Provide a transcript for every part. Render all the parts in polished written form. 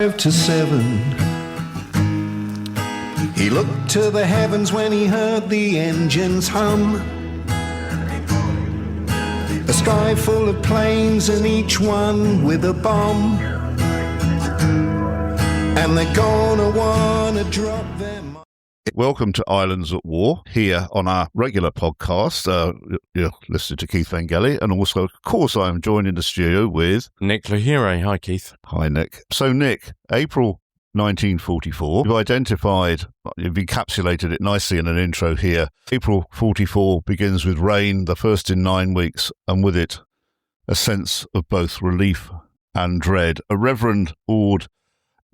To 7. He looked to the heavens when he heard the engines hum. A sky full of planes and each one with a bomb. And they're gonna wanna drop them. Welcome to Islands at War, here on our regular podcast. You're listening to Keith Vangeli, and also, of course, I am joined in the studio with Nick Lahire. Hi, Keith. Hi, Nick. So, Nick, April 1944, you've encapsulated it nicely in an intro here. April 44 begins with rain, the first in 9 weeks, and with it, a sense of both relief and dread. A Reverend Ord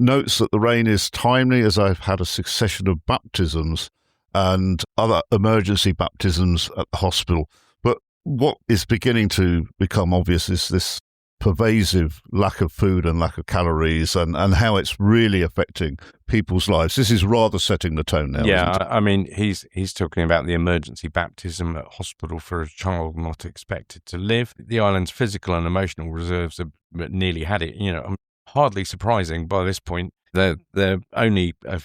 notes that the rain is timely, as I've had a succession of baptisms and other emergency baptisms at the hospital. But what is beginning to become obvious is this pervasive lack of food and lack of calories, and how it's really affecting people's lives. This is rather setting the tone now. Yeah, isn't it? I mean, he's talking about the emergency baptism at hospital for a child not expected to live. The island's physical and emotional reserves have nearly had it. You know, hardly surprising by this point. They're only a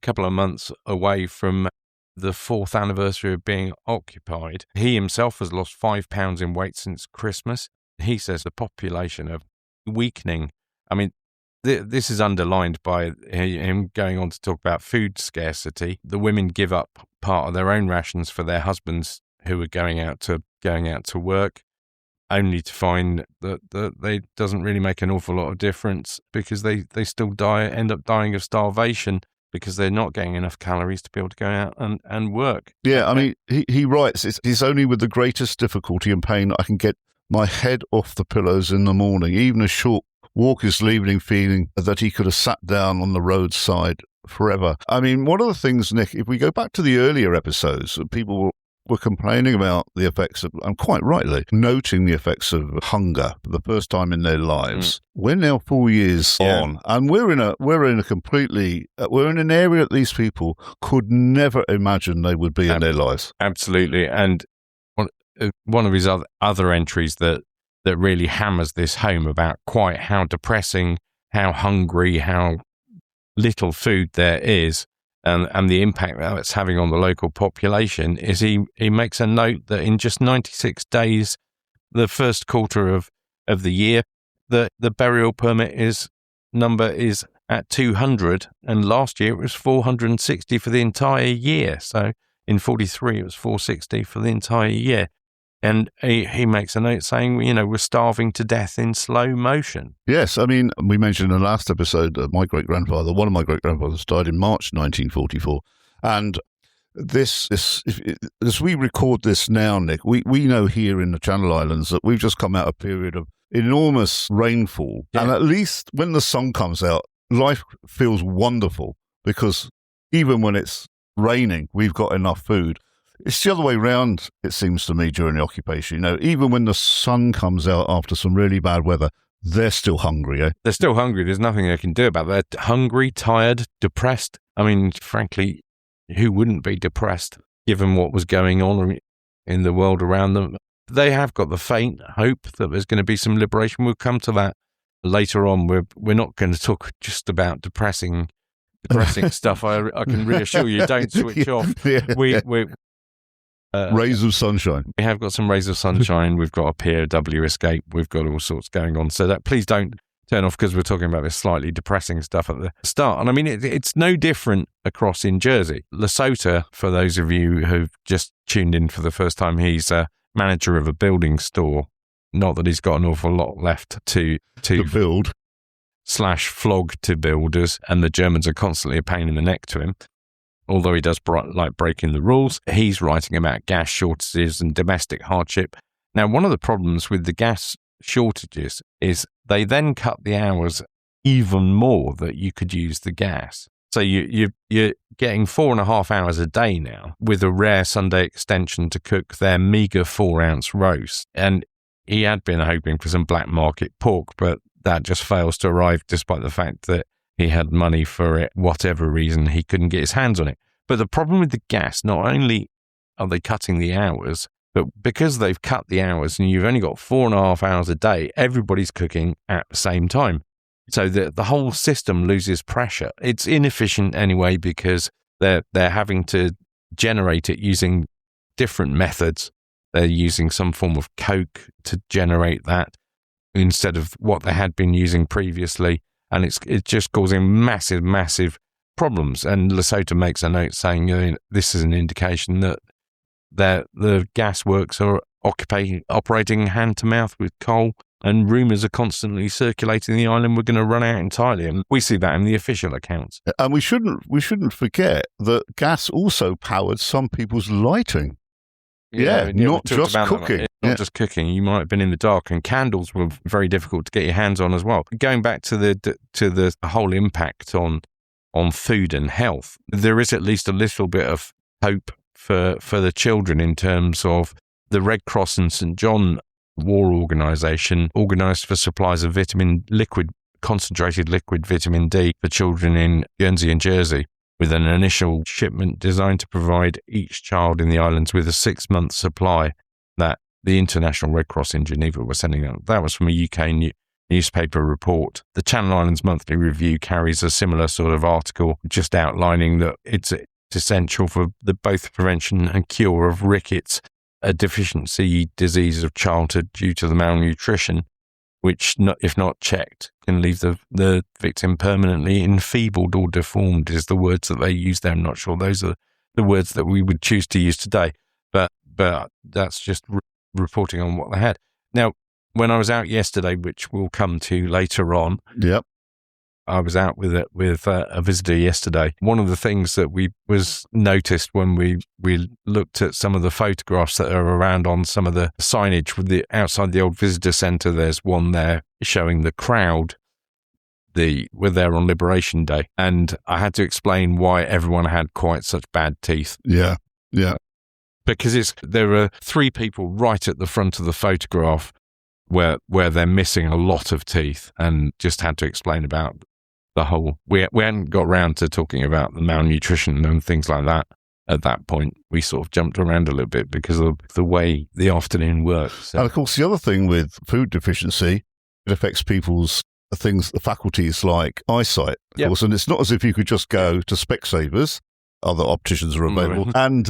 couple of months away from the 4th anniversary of being occupied. He himself has lost 5 pounds in weight since Christmas. He says the population are weakening. I mean, this is underlined by him going on to talk about food scarcity. The women give up part of their own rations for their husbands who are going out to work, only to find that they doesn't really make an awful lot of difference, because they still end up dying of starvation because they're not getting enough calories to be able to go out and work. Yeah, I mean, he writes, it's only with the greatest difficulty and pain that I can get my head off the pillows in the morning. Even a short walk is leaving feeling that he could have sat down on the roadside forever. I mean, one of the things, Nick, if we go back to the earlier episodes, people were complaining about the effects of, and quite rightly, noting the effects of hunger for the first time in their lives. We're now 4 years on, and we're in an area that these people could never imagine they would be in their lives. Absolutely. And one of his other entries that really hammers this home about quite how depressing, how hungry, how little food there is, and the impact that it's having on the local population is he makes a note that in just 96 days, the first quarter of the year, the burial permit number is at 200, and last year it was 460 for the entire year. So in 43 it was 460 for the entire year. And he makes a note saying, you know, we're starving to death in slow motion. Yes, I mean, we mentioned in the last episode that one of my great-grandfathers died in March 1944. And this, as we record this now, Nick, we know here in the Channel Islands that we've just come out of a period of enormous rainfall. Yeah. And at least when the sun comes out, life feels wonderful, because even when it's raining, we've got enough food. It's the other way around, it seems to me, during the occupation. You know, even when the sun comes out after some really bad weather, they're still hungry, eh? They're still hungry. There's nothing they can do about it. They're hungry, tired, depressed. I mean, frankly, who wouldn't be depressed given what was going on in the world around them? They have got the faint hope that there's going to be some liberation. We'll come to that later on. We're not going to talk just about depressing stuff. I can reassure you, don't switch off. We're rays of sunshine. We have got some rays of sunshine. We've got a POW escape. We've got all sorts going on. So that please don't turn off, because we're talking about this slightly depressing stuff at the start. And I mean, it's no different across in Jersey. Lesotho, for those of you who've just tuned in for the first time, he's a manager of a building store. Not that he's got an awful lot left to build / flog to builders, and the Germans are constantly a pain in the neck to him. Although he does like breaking the rules, he's writing about gas shortages and domestic hardship. Now, one of the problems with the gas shortages is they then cut the hours even more that you could use the gas. So you're getting 4.5 hours a day now, with a rare Sunday extension to cook their meagre 4-ounce roast. And he had been hoping for some black market pork, but that just fails to arrive, despite the fact that he had money for it. Whatever reason, he couldn't get his hands on it. But the problem with the gas, not only are they cutting the hours, but because they've cut the hours and you've only got 4.5 hours a day, everybody's cooking at the same time. So the whole system loses pressure. It's inefficient anyway because they're having to generate it using different methods. They're using some form of coke to generate that instead of what they had been using previously, and it's just causing massive problems. And Lesotho makes a note saying this is an indication that the gas works are operating hand to mouth with coal. And rumours are constantly circulating the island we're going to run out entirely, and we see that in the official accounts. And we shouldn't forget that gas also powered some people's lighting. Not just cooking. Not just cooking. You might have been in the dark, and candles were very difficult to get your hands on as well. Going back to the whole impact on food and health, there is at least a little bit of hope for the children in terms of the Red Cross and St. John War Organisation organised for supplies of concentrated liquid vitamin D for children in Guernsey and Jersey, with an initial shipment designed to provide each child in the islands with a 6-month supply that the International Red Cross in Geneva was sending out. That was from a UK newspaper report. The Channel Islands Monthly Review carries a similar sort of article, just outlining that it's essential for both prevention and cure of rickets, a deficiency disease of childhood due to the malnutrition, which, if not checked, can leave the victim permanently enfeebled or deformed, is the words that they use there. I'm not sure those are the words that we would choose to use today, but that's just reporting on what they had. Now, when I was out yesterday, which we'll come to later on, I was out with a visitor yesterday. One of the things that we was noticed when we looked at some of the photographs that are around on some of the signage with outside the old visitor centre, there's one there showing the crowd. We're there on Liberation Day, and I had to explain why everyone had quite such bad teeth. Yeah. Because there are 3 people right at the front of the photograph where they're missing a lot of teeth, and just had to explain about the whole. We hadn't got round to talking about the malnutrition and things like that at that point. We sort of jumped around a little bit because of the way the afternoon works. So. And of course, the other thing with food deficiency, it affects people's the faculties like eyesight, of course, and it's not as if you could just go to Specsavers. Other opticians are available, and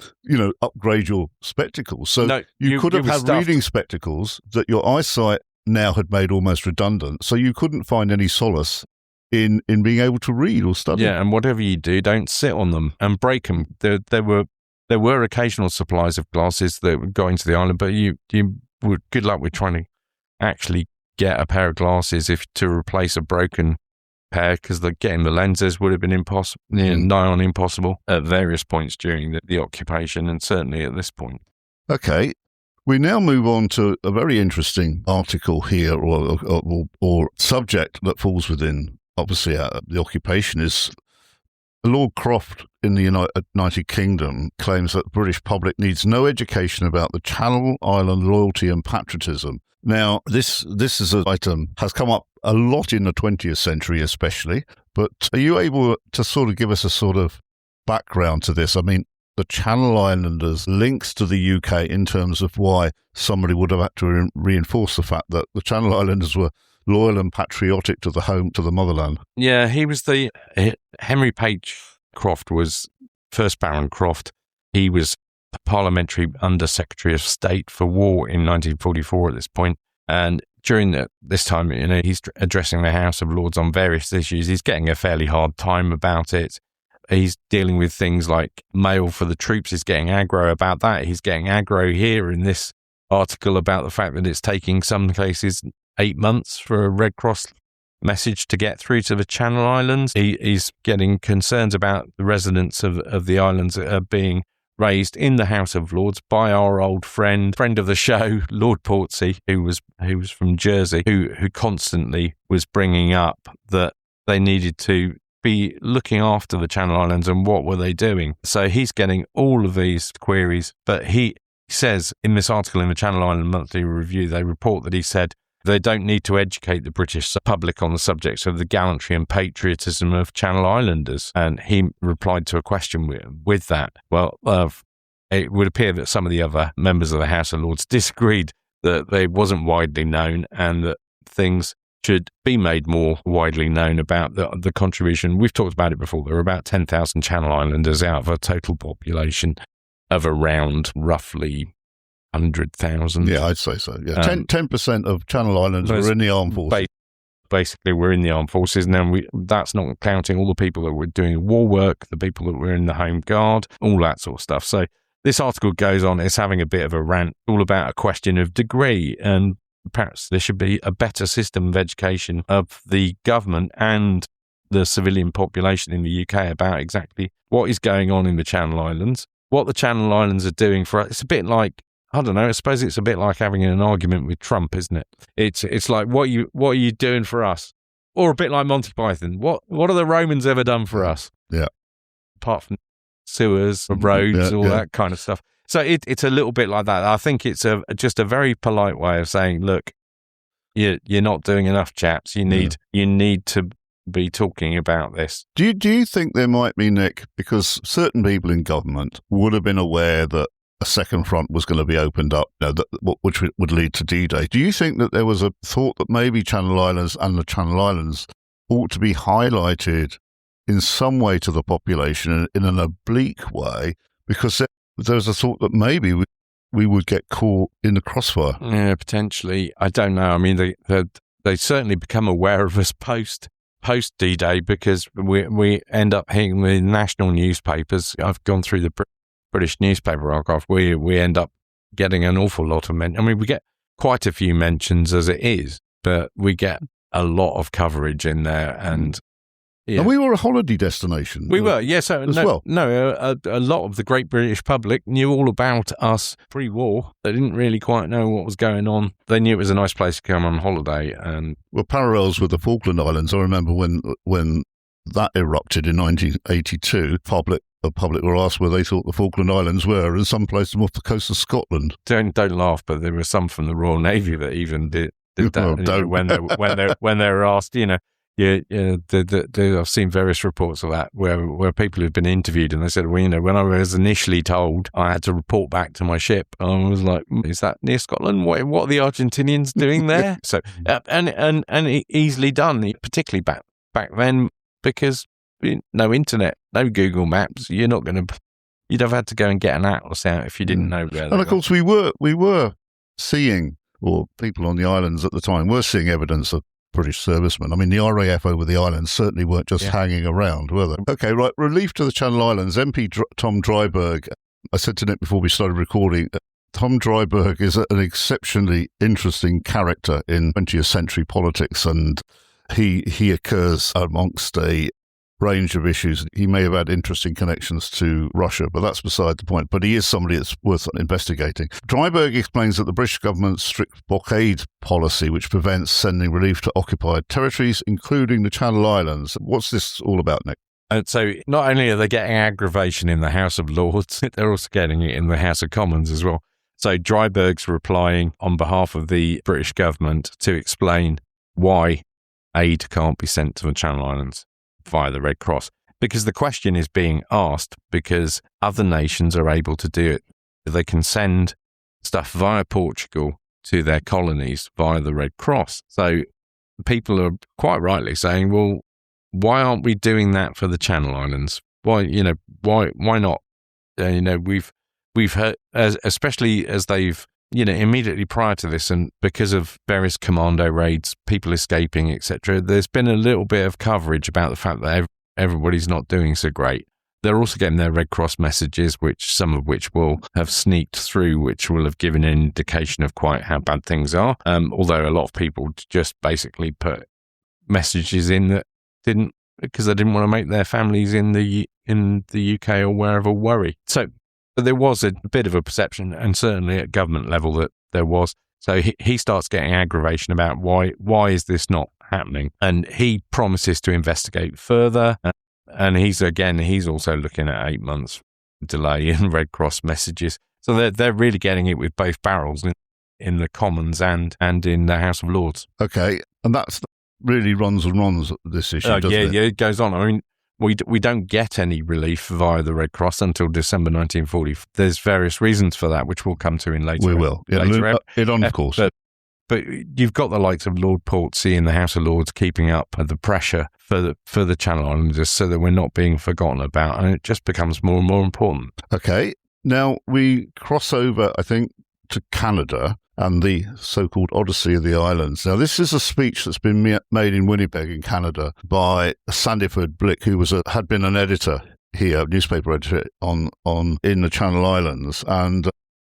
upgrade your spectacles. So you could have had reading spectacles that your eyesight now had made almost redundant. So you couldn't find any solace in being able to read or study. Yeah, and whatever you do, don't sit on them and break them. There were occasional supplies of glasses that were going to the island, but you were good luck with trying to actually get a pair of glasses to replace a broken pair, because getting the lenses would have been impossible, nigh on impossible at various points during the occupation, and certainly at this point. Okay. We now move on to a very interesting article here, or subject that falls within, obviously, the occupation is Lord Croft in the United Kingdom claims that the British public needs no education about the Channel Island loyalty and patriotism. Now, this is an item has come up a lot in the 20th century especially, but are you able to sort of give us a sort of background to this? I mean, the Channel Islanders links to the UK in terms of why somebody would have had to reinforce the fact that the Channel Islanders were loyal and patriotic to the motherland. Yeah, he was Henry Page Croft was first Baron Croft. He was a parliamentary Under-Secretary of State for War in 1944 at this point. And during this time, he's addressing the House of Lords on various issues. He's getting a fairly hard time about it. He's dealing with things like mail for the troops. He's getting aggro about that. He's getting aggro here in this article about the fact that it's taking some cases 8 months for a Red Cross message to get through to the Channel Islands. He's getting concerns about the residents of the islands that are being raised in the House of Lords by our old friend of the show, Lord Portsea, who was from Jersey, who constantly was bringing up that they needed to be looking after the Channel Islands and what were they doing. So he's getting all of these queries, but he says in this article in the Channel Island Monthly Review, they report that he said they don't need to educate the British public on the subjects of the gallantry and patriotism of Channel Islanders. And he replied to a question with that. Well, it would appear that some of the other members of the House of Lords disagreed that they wasn't widely known and that things should be made more widely known about the contribution. We've talked about it before. There are about 10,000 Channel Islanders out of a total population of around roughly 100,000. Yeah, I'd say so. Yeah, 10% of Channel Islands were in the armed forces. Basically, we're in the armed forces, and then that's not counting all the people that were doing war work, the people that were in the Home Guard, all that sort of stuff. So this article goes on, it's having a bit of a rant all about a question of degree, and perhaps there should be a better system of education of the government and the civilian population in the UK about exactly what is going on in the Channel Islands, what the Channel Islands are doing for us. It's a bit like, I don't know, I suppose it's a bit like having an argument with Trump, isn't it? It's like, what are you doing for us? Or a bit like Monty Python. What have the Romans ever done for us? Yeah. Apart from sewers, roads, all that kind of stuff. So it's a little bit like that. I think it's just a very polite way of saying, look, you're not doing enough, chaps. You need to be talking about this. Do you think there might be, Nick, because certain people in government would have been aware that a second front was going to be opened up, which would lead to D-Day. Do you think that there was a thought that maybe Channel Islands and the Channel Islands ought to be highlighted in some way to the population in an oblique way, because there was a thought that maybe we would get caught in the crossfire? Yeah, potentially. I don't know. I mean, they certainly become aware of us post D-Day, because we end up hitting the national newspapers. I've gone through the British newspaper archive. We end up getting an awful lot of mentions. I mean, we get quite a few mentions as it is, but we get a lot of coverage in there. And and we were a holiday destination. We were, yes. Yeah, so a lot of the great British public knew all about us pre-war. They didn't really quite know what was going on. They knew it was a nice place to come on holiday. And parallels with the Falkland Islands. I remember when that erupted in 1982, the public were asked where they thought the Falkland Islands were, and some place off the coast of Scotland. Don't laugh, but there were some from the Royal Navy that even did that. When they were asked, I've seen various reports of that where people have been interviewed and they said, well, when I was initially told I had to report back to my ship, I was like, is that near Scotland? What are the Argentinians doing there? So and easily done, particularly back then, because no internet, no Google Maps. You'd have had to go and get an atlas out if you didn't know where. And of course, we were seeing, or people on the islands at the time were seeing evidence of British servicemen. I mean, the RAF over the islands certainly weren't just hanging around, were they? Okay, right. Relief to the Channel Islands. MP Tom Dryburgh. I said to Nick before we started recording, Tom Dryburgh is an exceptionally interesting character in 20th century politics, and he occurs amongst a range of issues. He may have had interesting connections to Russia, but that's beside the point. But he is somebody that's worth investigating. Dryburgh explains that the British government's strict blockade policy, which prevents sending relief to occupied territories, including the Channel Islands. What's this all about, Nick? So not only are they getting aggravation in the House of Lords, they're also getting it in the House of Commons as well. So Dryburgh's replying on behalf of the British government to explain why aid can't be sent to the Channel Islands via the Red Cross, because the question is being asked because other nations are able to do it. They can send stuff via Portugal to their colonies via the Red Cross. So people are quite rightly saying, well, why aren't we doing that for the Channel Islands? Why not? We've heard, especially as they've, immediately prior to this, and because of various commando raids, people escaping, etc., there's been a little bit of coverage about the fact that everybody's not doing so great. They're also getting their Red Cross messages, some of which will have sneaked through, which will have given an indication of quite how bad things are. Although a lot of people just basically put messages in that didn't, because they didn't want to make their families in the UK or wherever worry. So there was a bit of a perception, and certainly at government level, that there was. So he starts getting aggravation about why is this not happening, and he promises to investigate further. And he's also looking at 8 months delay in Red Cross messages. So they're really getting it with both barrels in the Commons and in the House of Lords. Okay, and that's really runs this issue, doesn't it? Yeah, it goes on. I mean, we don't get any relief via the Red Cross until December 1940. There's various reasons for that, which we'll come to in later. We will. Yeah, later of course. But you've got the likes of Lord Portsea in the House of Lords keeping up the pressure for the Channel Islanders so that we're not being forgotten about, and it just becomes more and more important. Okay, now we cross over, I think, to Canada and the so-called Odyssey of the Islands. Now, this is a speech that's been made in Winnipeg in Canada by Sandiford Blick, who had been an editor here, newspaper editor in the Channel Islands, and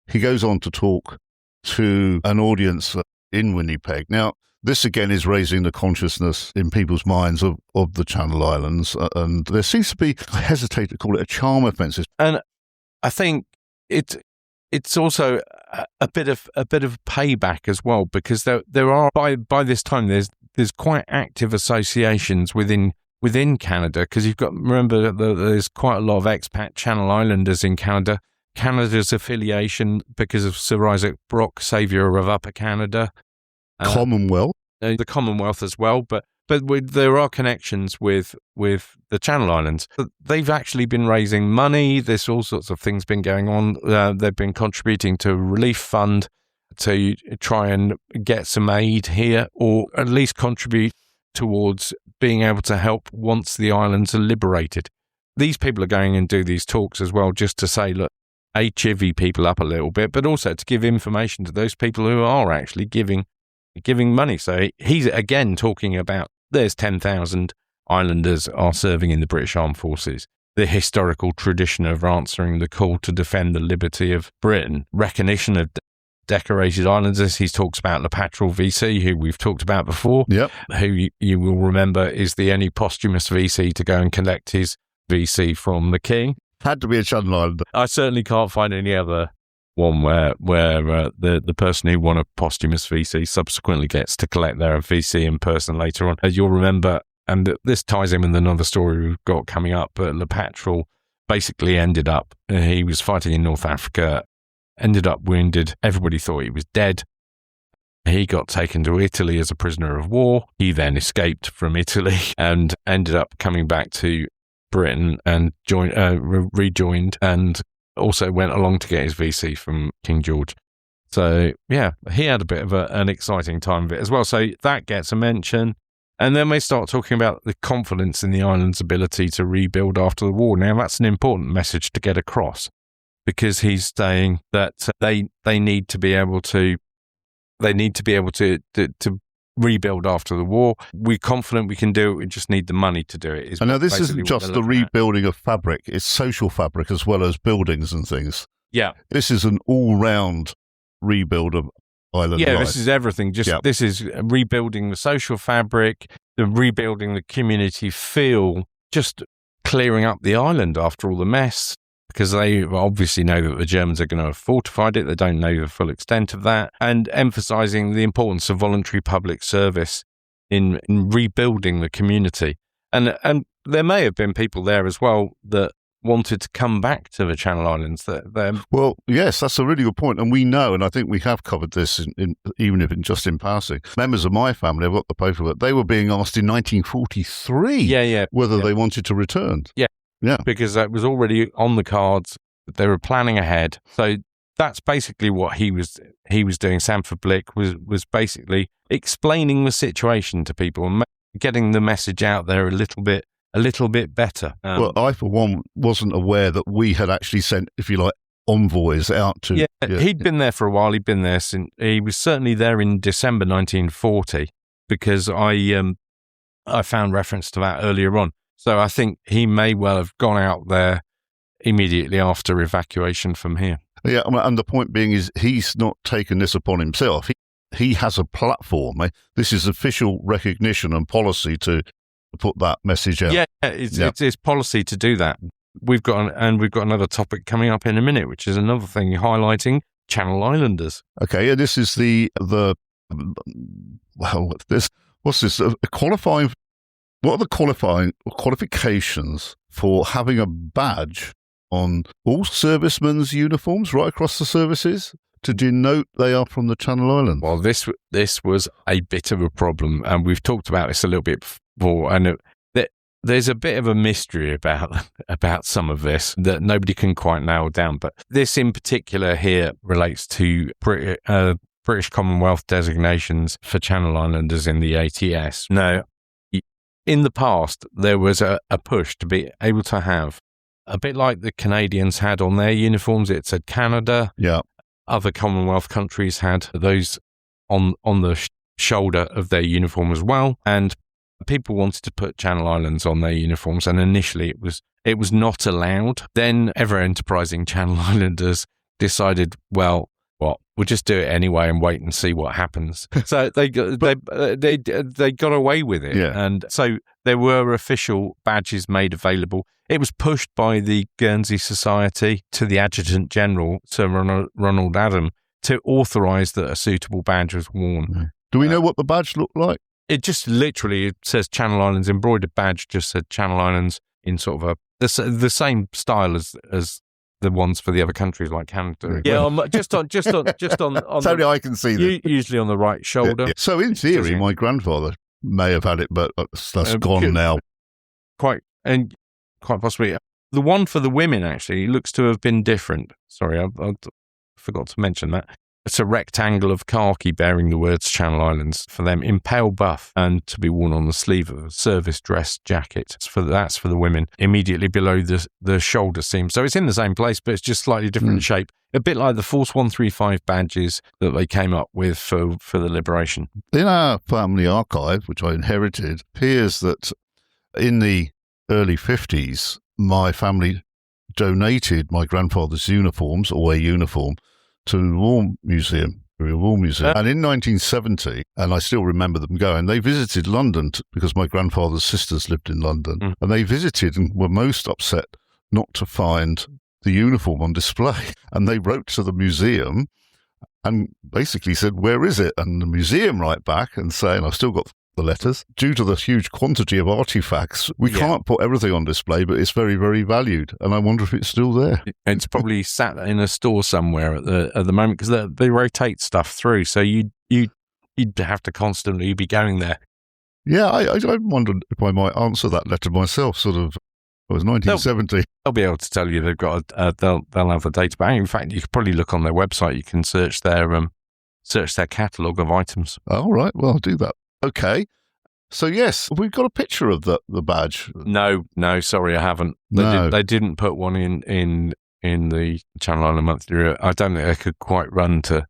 he goes on to talk to an audience in Winnipeg. Now, this again is raising the consciousness in people's minds of the Channel Islands, and there seems to be, I hesitate to call it a charm offensive. And I think it's also a bit of payback as well, because there are by this time there's quite active associations within Canada, because you've got, remember, there's quite a lot of expat Channel Islanders in Canada. Canada's affiliation, because of Sir Isaac Brock, saviour of Upper Canada. Commonwealth. The Commonwealth as well, but there are connections with the Channel Islands. They've actually been raising money. There's all sorts of things been going on. They've been contributing to a relief fund to try and get some aid here, or at least contribute towards being able to help once the islands are liberated. These people are going and do these talks as well, just to say, look, chivvy people up a little bit, but also to give information to those people who are actually giving money. So he's again talking about there's 10,000 islanders are serving in the British Armed Forces. The historical tradition of answering the call to defend the liberty of Britain, recognition of decorated islanders. He talks about the Patrol VC, who we've talked about before, who you will remember is the only posthumous VC to go and collect his VC from the King. Had to be a Channel Islander. I certainly can't find any other one where the person who won a posthumous VC subsequently gets to collect their VC in person later on. As you'll remember, and this ties in with another story we've got coming up, but the Patrol basically ended up, he was fighting in North Africa, ended up wounded. Everybody thought he was dead. He got taken to Italy as a prisoner of war. He then escaped from Italy and ended up coming back to Britain and rejoined, and also went along to get his VC from King George. So, yeah, he had a bit of an exciting time of it as well. So that gets a mention. And then they start talking about the confidence in the island's ability to rebuild after the war. Now, that's an important message to get across, because he's saying that they need to be able to rebuild after the war. We're confident we can do it. We just need the money to do it. I know this isn't just the rebuilding of fabric. It's social fabric as well as buildings and things. Yeah. This is an all-round rebuild of island life. This is everything. This is rebuilding the social fabric, rebuilding the community feel, just clearing up the island after all the mess, because they obviously know that the Germans are going to have fortified it. They don't know the full extent of that, and emphasising the importance of voluntary public service in rebuilding the community. And there may have been people there as well that wanted to come back to the Channel Islands. Well, yes, that's a really good point. And we know, and I think we have covered this, even if just in passing, members of my family, I've got the paperwork, they were being asked in 1943 whether they wanted to return. Yeah, because that was already on the cards. They were planning ahead. So that's basically what he was doing. Sandiford Blick was basically explaining the situation to people and getting the message out there a little bit better. Well, I, for one, wasn't aware that we had actually sent, if you like, envoys out to... Yeah, he'd been there for a while. He'd been there since... He was certainly there in December 1940, because I found reference to that earlier on. So I think he may well have gone out there immediately after evacuation from here. Yeah, and the point being is he's not taken this upon himself. He has a platform. This is official recognition and policy to put that message out. Yeah, it's policy to do that. We've got another topic coming up in a minute, which is another thing highlighting Channel Islanders. Okay, and this is what's this? Qualifying. What are the qualifications for having a badge on all servicemen's uniforms right across the services to denote they are from the Channel Islands? Well, this was a bit of a problem, and we've talked about this a little bit before, and there's a bit of a mystery about some of this that nobody can quite nail down. But this in particular here relates to British Commonwealth designations for Channel Islanders in the ATS. Now, in the past, there was a push to be able to have, a bit like the Canadians had on their uniforms, it said Canada. Yeah. Other Commonwealth countries had those on the shoulder of their uniform as well. And people wanted to put Channel Islands on their uniforms. And initially it was not allowed. Then ever-enterprising Channel Islanders decided, well, we'll just do it anyway and wait and see what happens. So they got away with it. Yeah. And so there were official badges made available. It was pushed by the Guernsey Society to the Adjutant General, Sir Ronald Adam, to authorise that a suitable badge was worn. Do we know what the badge looked like? It just literally, it says Channel Islands, embroidered badge just said Channel Islands in sort of the same style as the ones for the other countries like Canada. Yeah, just on. Only I can see that. Usually on the right shoulder. Yeah. So in theory, my grandfather may have had it, but that's gone now. Quite possibly. The one for the women actually looks to have been different. Sorry, I forgot to mention that. It's a rectangle of khaki bearing the words Channel Islands for them in pale buff and to be worn on the sleeve of a service dress jacket. That's for the women, immediately below the shoulder seam. So it's in the same place, but it's just slightly different shape. A bit like the Force 135 badges that they came up with for the Liberation. In our family archive, which I inherited, appears that in the early 50s, my family donated my grandfather's uniforms, or a uniform, to the War Museum, And in 1970, and I still remember them going, they visited London because my grandfather's sisters lived in London. And they visited and were most upset not to find the uniform on display. And they wrote to the museum and basically said, where is it? And the museum write back and saying, I've still got the letters. Due to the huge quantity of artifacts, we can't put everything on display, but it's very, very valued. And I wonder if it's still there. It's probably sat in a store somewhere at the moment because they rotate stuff through. So you'd have to constantly be going there. Yeah, I wondered if I might answer that letter myself, sort of. It was 1970. They'll be able to tell you they've got they'll have the database. In fact, you could probably look on their website. You can search their catalogue of items. Oh, right. Well, I'll do that. Okay. So, yes, we've got a picture of the badge. No, sorry, I haven't. They didn't put one in the Channel Island Monthly. I don't think they could quite run to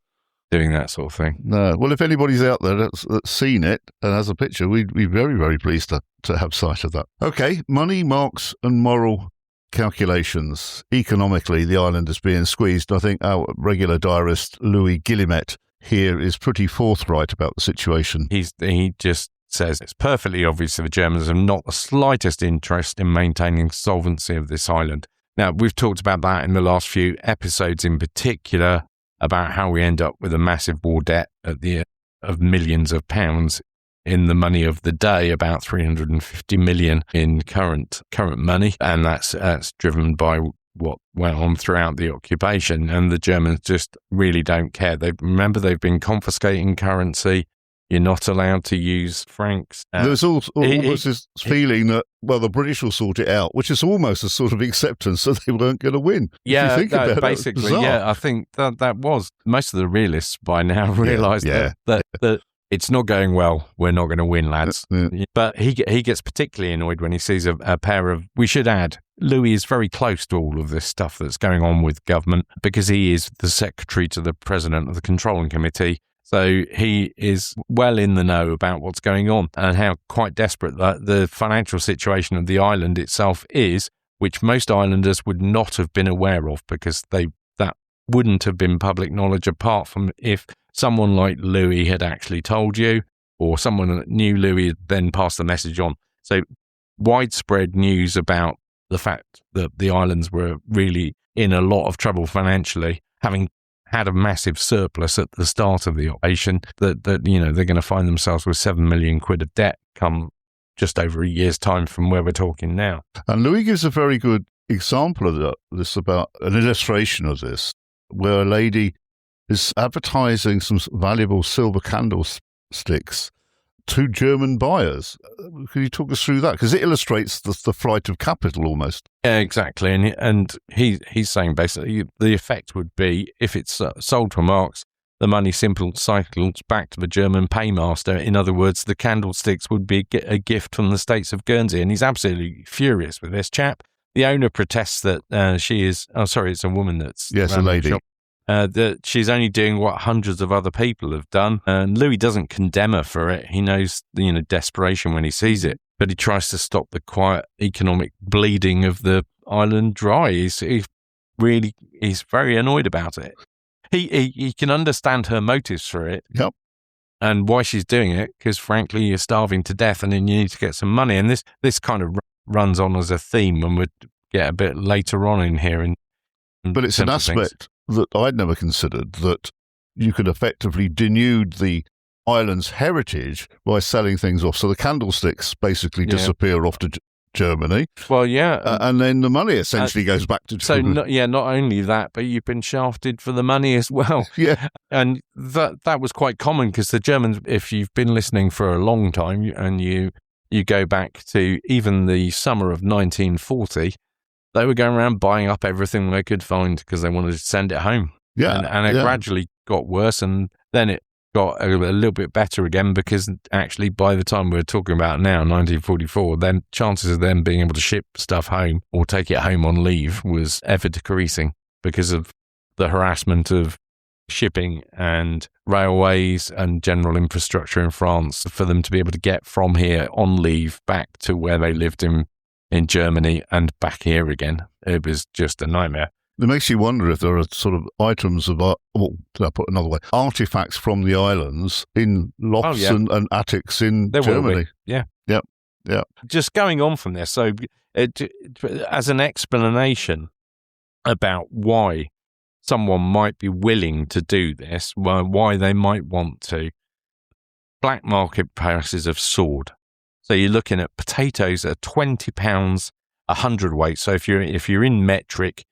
doing that sort of thing. No. Well, if anybody's out there that's seen it and has a picture, we'd be very, very pleased to have sight of that. Okay. Money, marks and moral calculations. Economically, the island is being squeezed. I think our regular diarist, Louis Guillemette, here is pretty forthright about the situation. He just says it's perfectly obvious that the Germans have not the slightest interest in maintaining solvency of this island. Now, we've talked about that in the last few episodes in particular, about how we end up with a massive war debt of millions of pounds in the money of the day, about 350 million in current money, and that's driven by what went on throughout the occupation, and the Germans just really don't care. They've been confiscating currency. You're not allowed to use francs. There's almost this feeling that, well, the British will sort it out, which is almost a sort of acceptance that they weren't going to win. Yeah, basically, yeah. I think that was most of the realists by now realise that it's not going well. We're not going to win, lads. Yeah. But he gets particularly annoyed when he sees a pair of. We should add, Louis is very close to all of this stuff that's going on with government because he is the secretary to the president of the controlling committee. So he is well in the know about what's going on and how quite desperate the financial situation of the island itself is, which most islanders would not have been aware of because that wouldn't have been public knowledge apart from if someone like Louis had actually told you or someone that knew Louis had then passed the message on. So widespread news about the fact that the islands were really in a lot of trouble financially, having had a massive surplus at the start of the operation, that they're going to find themselves with 7 million quid of debt come just over a year's time from where we're talking now. And Louis gives a very good example of this, about an illustration of this, where a lady is advertising some valuable silver candlesticks to German buyers. Can you talk us through that? Because it illustrates the flight of capital almost. Yeah, exactly. And he's saying basically the effect would be, if it's sold for marks, the money simply cycles back to the German paymaster. In other words, the candlesticks would be a gift from the States of Guernsey. And he's absolutely furious with this chap. The owner protests that it's a woman that's... Yes, a lady. That she's only doing what hundreds of other people have done. And Louis doesn't condemn her for it. He knows, desperation when he sees it. But he tries to stop the quiet economic bleeding of the island dry. He's very annoyed about it. He can understand her motives for it. Yep. And why she's doing it, because frankly, you're starving to death and then you need to get some money. And this kind of runs on as a theme when we get a bit later on in here. But it's an aspect that I'd never considered, that you could effectively denude the island's heritage by selling things off. So the candlesticks basically disappear off to Germany. Well, yeah. And then the money essentially goes back to Germany. So, not only that, but you've been shafted for the money as well. Yeah. And that was quite common because the Germans, if you've been listening for a long time and you go back to even the summer of 1940, they were going around buying up everything they could find because they wanted to send it home. Yeah. And it gradually got worse, and then it got a little bit better again because actually by the time we're talking about now, 1944, then chances of them being able to ship stuff home or take it home on leave was ever decreasing because of the harassment of shipping and railways and general infrastructure in France for them to be able to get from here on leave back to where they lived in Germany and back here again. It was just a nightmare. It makes you wonder if there are sort of items of, did I put another way, artifacts from the islands in lofts and attics in Germany. Yeah. Yeah. Just going on from this, so as an explanation about why someone might be willing to do this, why they might want to, black market prices have soared. So you're looking at potatoes at £20 a hundredweight. So if you're in metric,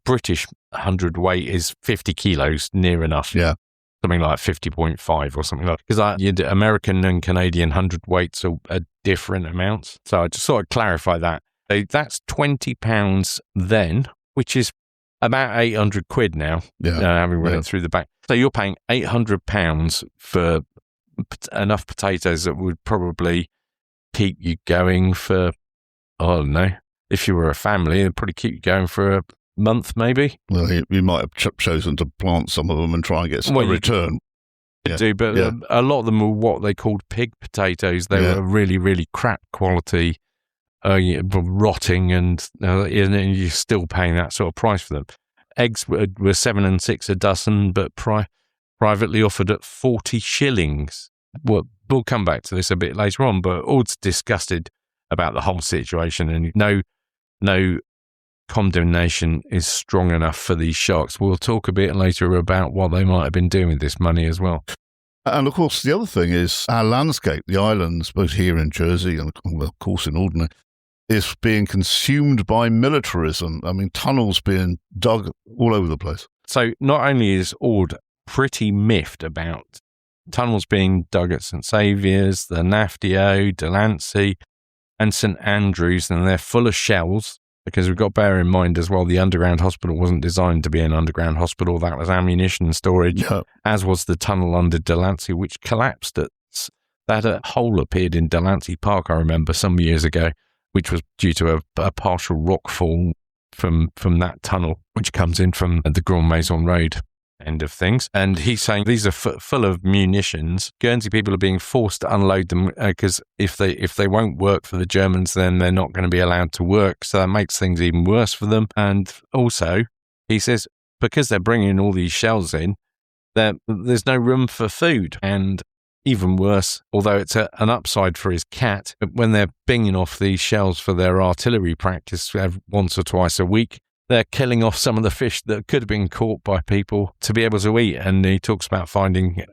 British hundredweight is 50 kilos, near enough. Yeah. Something like 50.5 or something like that. Because American and Canadian hundredweights are different amounts. So I just thought I'd clarify that. So that's £20 then, which is about 800 quid now. Yeah. Having run it through the bank. So you're paying £800 for enough potatoes that would probably keep you going for, I don't know, if you were a family, it'd probably keep you going for a month maybe. Well, you might have chosen to plant some of them and try and get some return. But a lot of them were what they called pig potatoes. They were really, really crap quality, rotting, and you're still paying that sort of price for them. Eggs were 7 and 6 a dozen, but privately offered at 40 shillings. We'll come back to this a bit later on, but Ord's disgusted about the whole situation, and no condemnation is strong enough for these sharks. We'll talk a bit later about what they might have been doing with this money as well. And of course, the other thing is our landscape, the islands, both here in Jersey and of course in Alderney, is being consumed by militarism. I mean, tunnels being dug all over the place. So not only is Ord pretty miffed about tunnels being dug at St Saviour's, the Naftio, Delancey, and St Andrews, and they're full of shells, because we've got to bear in mind as well, the underground hospital wasn't designed to be an underground hospital. That was ammunition storage, as was the tunnel under Delancey, which collapsed that a hole appeared in Delancey Park, I remember, some years ago, which was due to a partial rockfall from that tunnel, which comes in from the Grand Maison Road end of things. And he's saying these are full of munitions. Guernsey people are being forced to unload them because if they won't work for the Germans, then they're not going to be allowed to work. So that makes things even worse for them. And also, he says, because they're bringing all these shells in, there's no room for food. And even worse, although it's an upside for his cat, when they're binging off these shells for their artillery practice once or twice a week, they're killing off some of the fish that could have been caught by people to be able to eat. And he talks about finding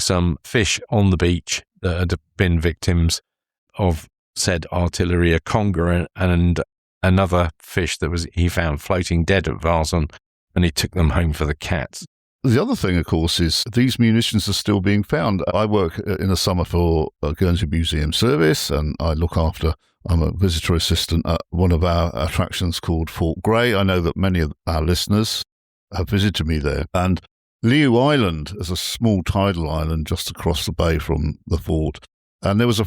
some fish on the beach that had been victims of said artillery, a conger and another fish that he found floating dead at Varzon, and he took them home for the cats. The other thing, of course, is these munitions are still being found. I work in the summer for Guernsey Museum Service, and I'm a visitor assistant at one of our attractions called Fort Grey. I know that many of our listeners have visited me there, and Liu Island is a small tidal island just across the bay from the fort. And there was a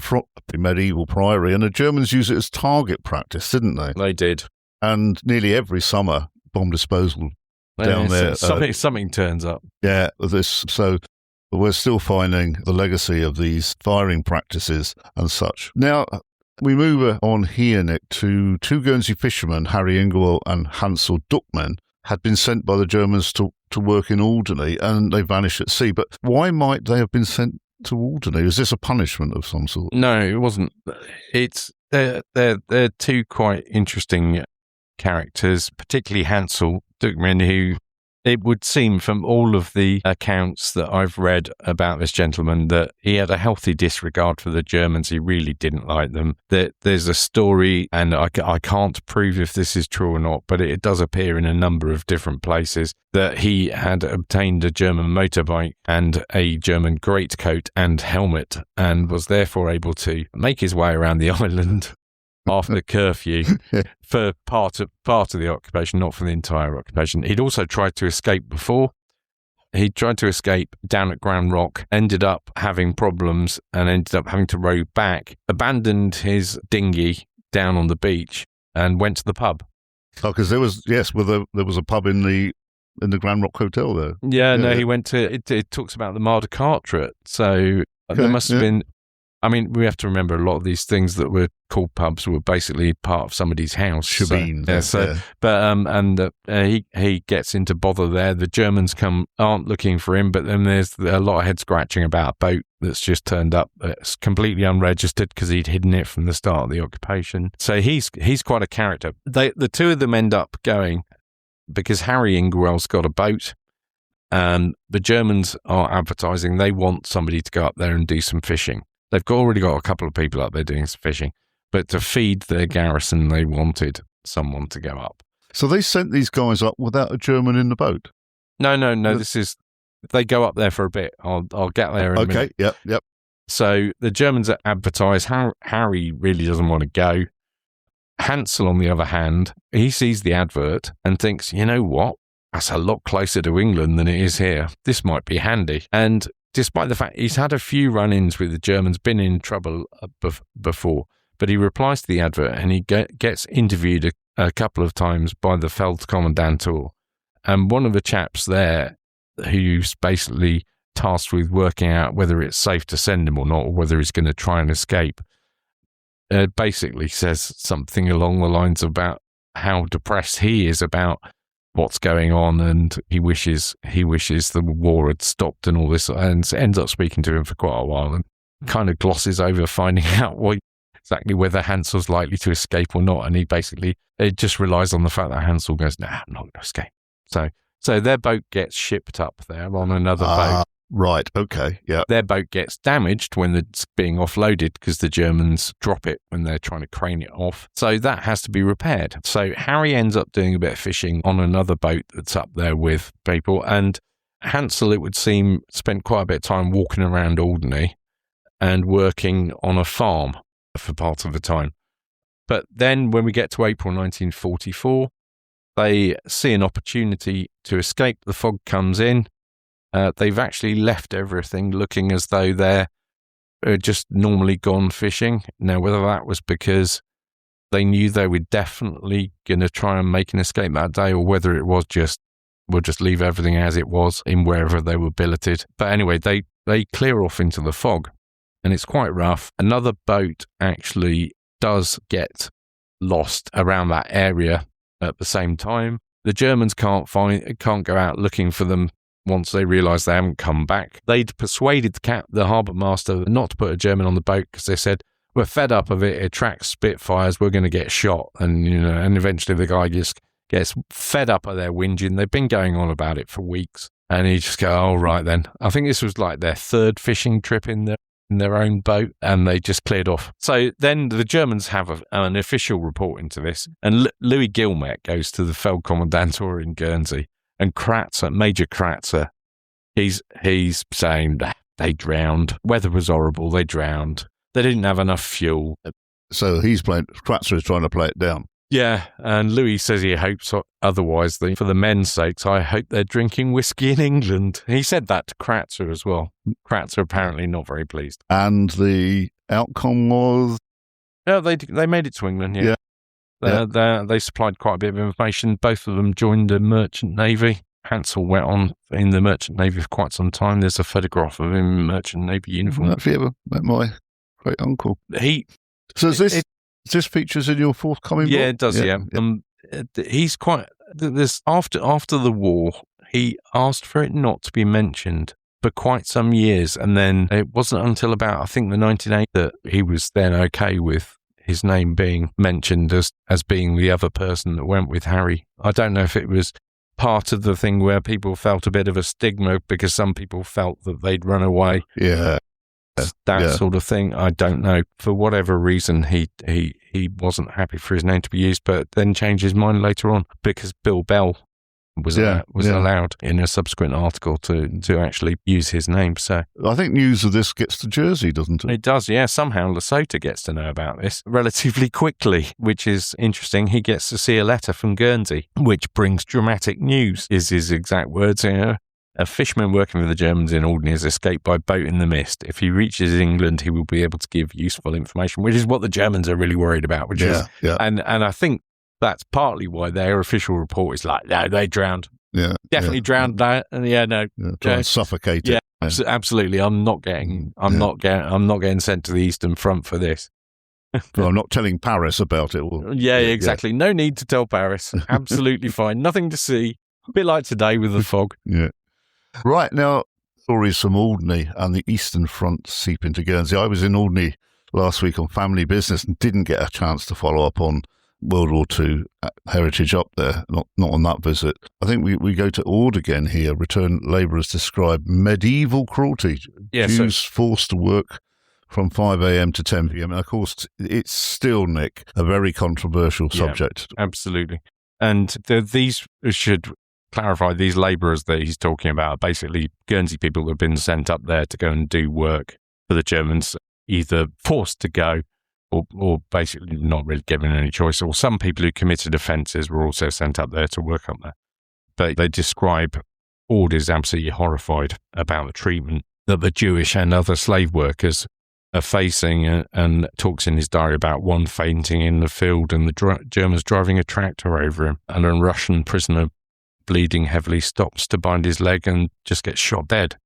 medieval priory, and the Germans used it as target practice, didn't they? They did. And nearly every summer, bomb disposal down there. Something turns up. Yeah, so we're still finding the legacy of these firing practices and such. Now, we move on here, Nick, to two Guernsey fishermen, Harry Ingwell and Hansel Duckman, had been sent by the Germans to work in Alderney, and they vanished at sea. But why might they have been sent to Alderney? Is this a punishment of some sort? No, it wasn't. They're two quite interesting characters, particularly Hansel Duckman, who it would seem from all of the accounts that I've read about this gentleman that he had a healthy disregard for the Germans. He really didn't like them. There's a story, and I can't prove if this is true or not, but it does appear in a number of different places, that he had obtained a German motorbike and a German greatcoat and helmet, and was therefore able to make his way around the island after curfew for part of the occupation, not for the entire occupation. He'd also tried to escape before. He tried to escape down at Grand Rock, ended up having problems and ended up having to row back, abandoned his dinghy down on the beach and went to the pub. Oh, because there was a pub in the Grand Rock Hotel there. No, he went to, it talks about the Marder Carteret. So there must have been, I mean, we have to remember a lot of these things that were called pubs were basically part of somebody's house. Shebeen. He gets into bother there. The Germans aren't looking for him, but then there's a lot of head scratching about a boat that's just turned up that's completely unregistered because he'd hidden it from the start of the occupation. So he's quite a character. The two of them end up going because Harry Ingwell's got a boat. And the Germans are advertising they want somebody to go up there and do some fishing. They've already got a couple of people up there doing some fishing, but to feed their garrison, they wanted someone to go up. So they sent these guys up without a German in the boat? No. They go up there for a bit. I'll get there in a minute. Okay, yep. So the Germans advertise. Harry really doesn't want to go. Hansel, on the other hand, he sees the advert and thinks, you know what? That's a lot closer to England than it is here. This might be handy. And despite the fact he's had a few run-ins with the Germans, been in trouble before, but he replies to the advert and he gets interviewed a couple of times by the Feldkommandantur. And one of the chaps there, who's basically tasked with working out whether it's safe to send him or not, or whether he's going to try and escape, basically says something along the lines about how depressed he is about what's going on, and he wishes the war had stopped and all this, and ends up speaking to him for quite a while and kind of glosses over finding out exactly whether Hansel's likely to escape or not, and it just relies on the fact that Hansel goes, nah, I'm not going to escape. So their boat gets shipped up there on another boat. Right, okay, yeah. Their boat gets damaged when it's being offloaded because the Germans drop it when they're trying to crane it off. So that has to be repaired. So Harry ends up doing a bit of fishing on another boat that's up there with people. And Hansel, it would seem, spent quite a bit of time walking around Alderney and working on a farm for part of the time. But then when we get to April 1944, they see an opportunity to escape. The fog comes in. They've actually left everything looking as though they're just normally gone fishing. Now, whether that was because they knew they were definitely going to try and make an escape that day, or whether it was just, we'll just leave everything as it was in wherever they were billeted. But anyway, they clear off into the fog, and it's quite rough. Another boat actually does get lost around that area at the same time. The Germans can't go out looking for them. Once they realise they haven't come back, they'd persuaded the harbour master not to put a German on the boat because they said, we're fed up of it, it attracts Spitfires, we're going to get shot. And eventually the guy just gets fed up of their whinging. They've been going on about it for weeks. And he just goes, oh, right then. I think this was like their third fishing trip in their own boat, and they just cleared off. So then the Germans have an official report into this, and Louis Guilmette goes to the Feldkommandantur in Guernsey. And Kratzer, Major Kratzer, he's saying that they drowned. Weather was horrible. They drowned. They didn't have enough fuel. So Kratzer is trying to play it down. Yeah, and Louis says he hopes otherwise. For the men's sakes, I hope they're drinking whiskey in England. He said that to Kratzer as well. Kratzer apparently not very pleased. And the outcome was? Yeah, they made it to England, yeah. They supplied quite a bit of information. Both of them joined the Merchant Navy. Hansel went on in the Merchant Navy for quite some time. There's a photograph of him in Merchant Navy uniform. Have you ever met my great uncle? So this features in your forthcoming book? Yeah, it does, yeah. He's quite... After the war, he asked for it not to be mentioned for quite some years, and then it wasn't until about, I think, the 1980s that he was then okay with his name being mentioned as being the other person that went with Harry. I don't know if it was part of the thing where people felt a bit of a stigma because some people felt that they'd run away. Yeah. Sort of thing. I don't know. For whatever reason, he wasn't happy for his name to be used, but then changed his mind later on because Bill Bell was allowed in a subsequent article to actually use his name. So I think news of this gets to Jersey, doesn't it? It does, yeah. Somehow Lesotho gets to know about this relatively quickly, which is interesting. He gets to see a letter from Guernsey, which brings dramatic news, is his exact words. A fisherman working for the Germans in Alderney has escaped by boat in the mist. If he reaches England, he will be able to give useful information, which is what the Germans are really worried about. And I think that's partly why their official report is like, no, they drowned. Yeah, definitely drowned. No, try and suffocate it. Yeah, absolutely. I'm not getting sent to the Eastern Front for this. Well, I'm not telling Paris about it. Exactly. No need to tell Paris. Absolutely fine. Nothing to see. A bit like today with the fog. Yeah. Right, now, stories from Alderney and the Eastern Front seep into Guernsey. I was in Alderney last week on family business and didn't get a chance to follow up on World War II heritage up there, not on that visit. I think we go to Ord again here. Returned labourers describe medieval cruelty. Jews forced to work from 5 a.m. to 10 p.m. And of course, it's still, Nick, a very controversial subject. Absolutely. And these should clarify, these labourers that he's talking about are basically Guernsey people who have been sent up there to go and do work for the Germans, either forced to go or basically not really given any choice. Or some people who committed offences were also sent up there to work up there. But they describe Ord is absolutely horrified about the treatment that the Jewish and other slave workers are facing, and talks in his diary about one fainting in the field and the Germans driving a tractor over him, and a Russian prisoner bleeding heavily stops to bind his leg and just gets shot dead.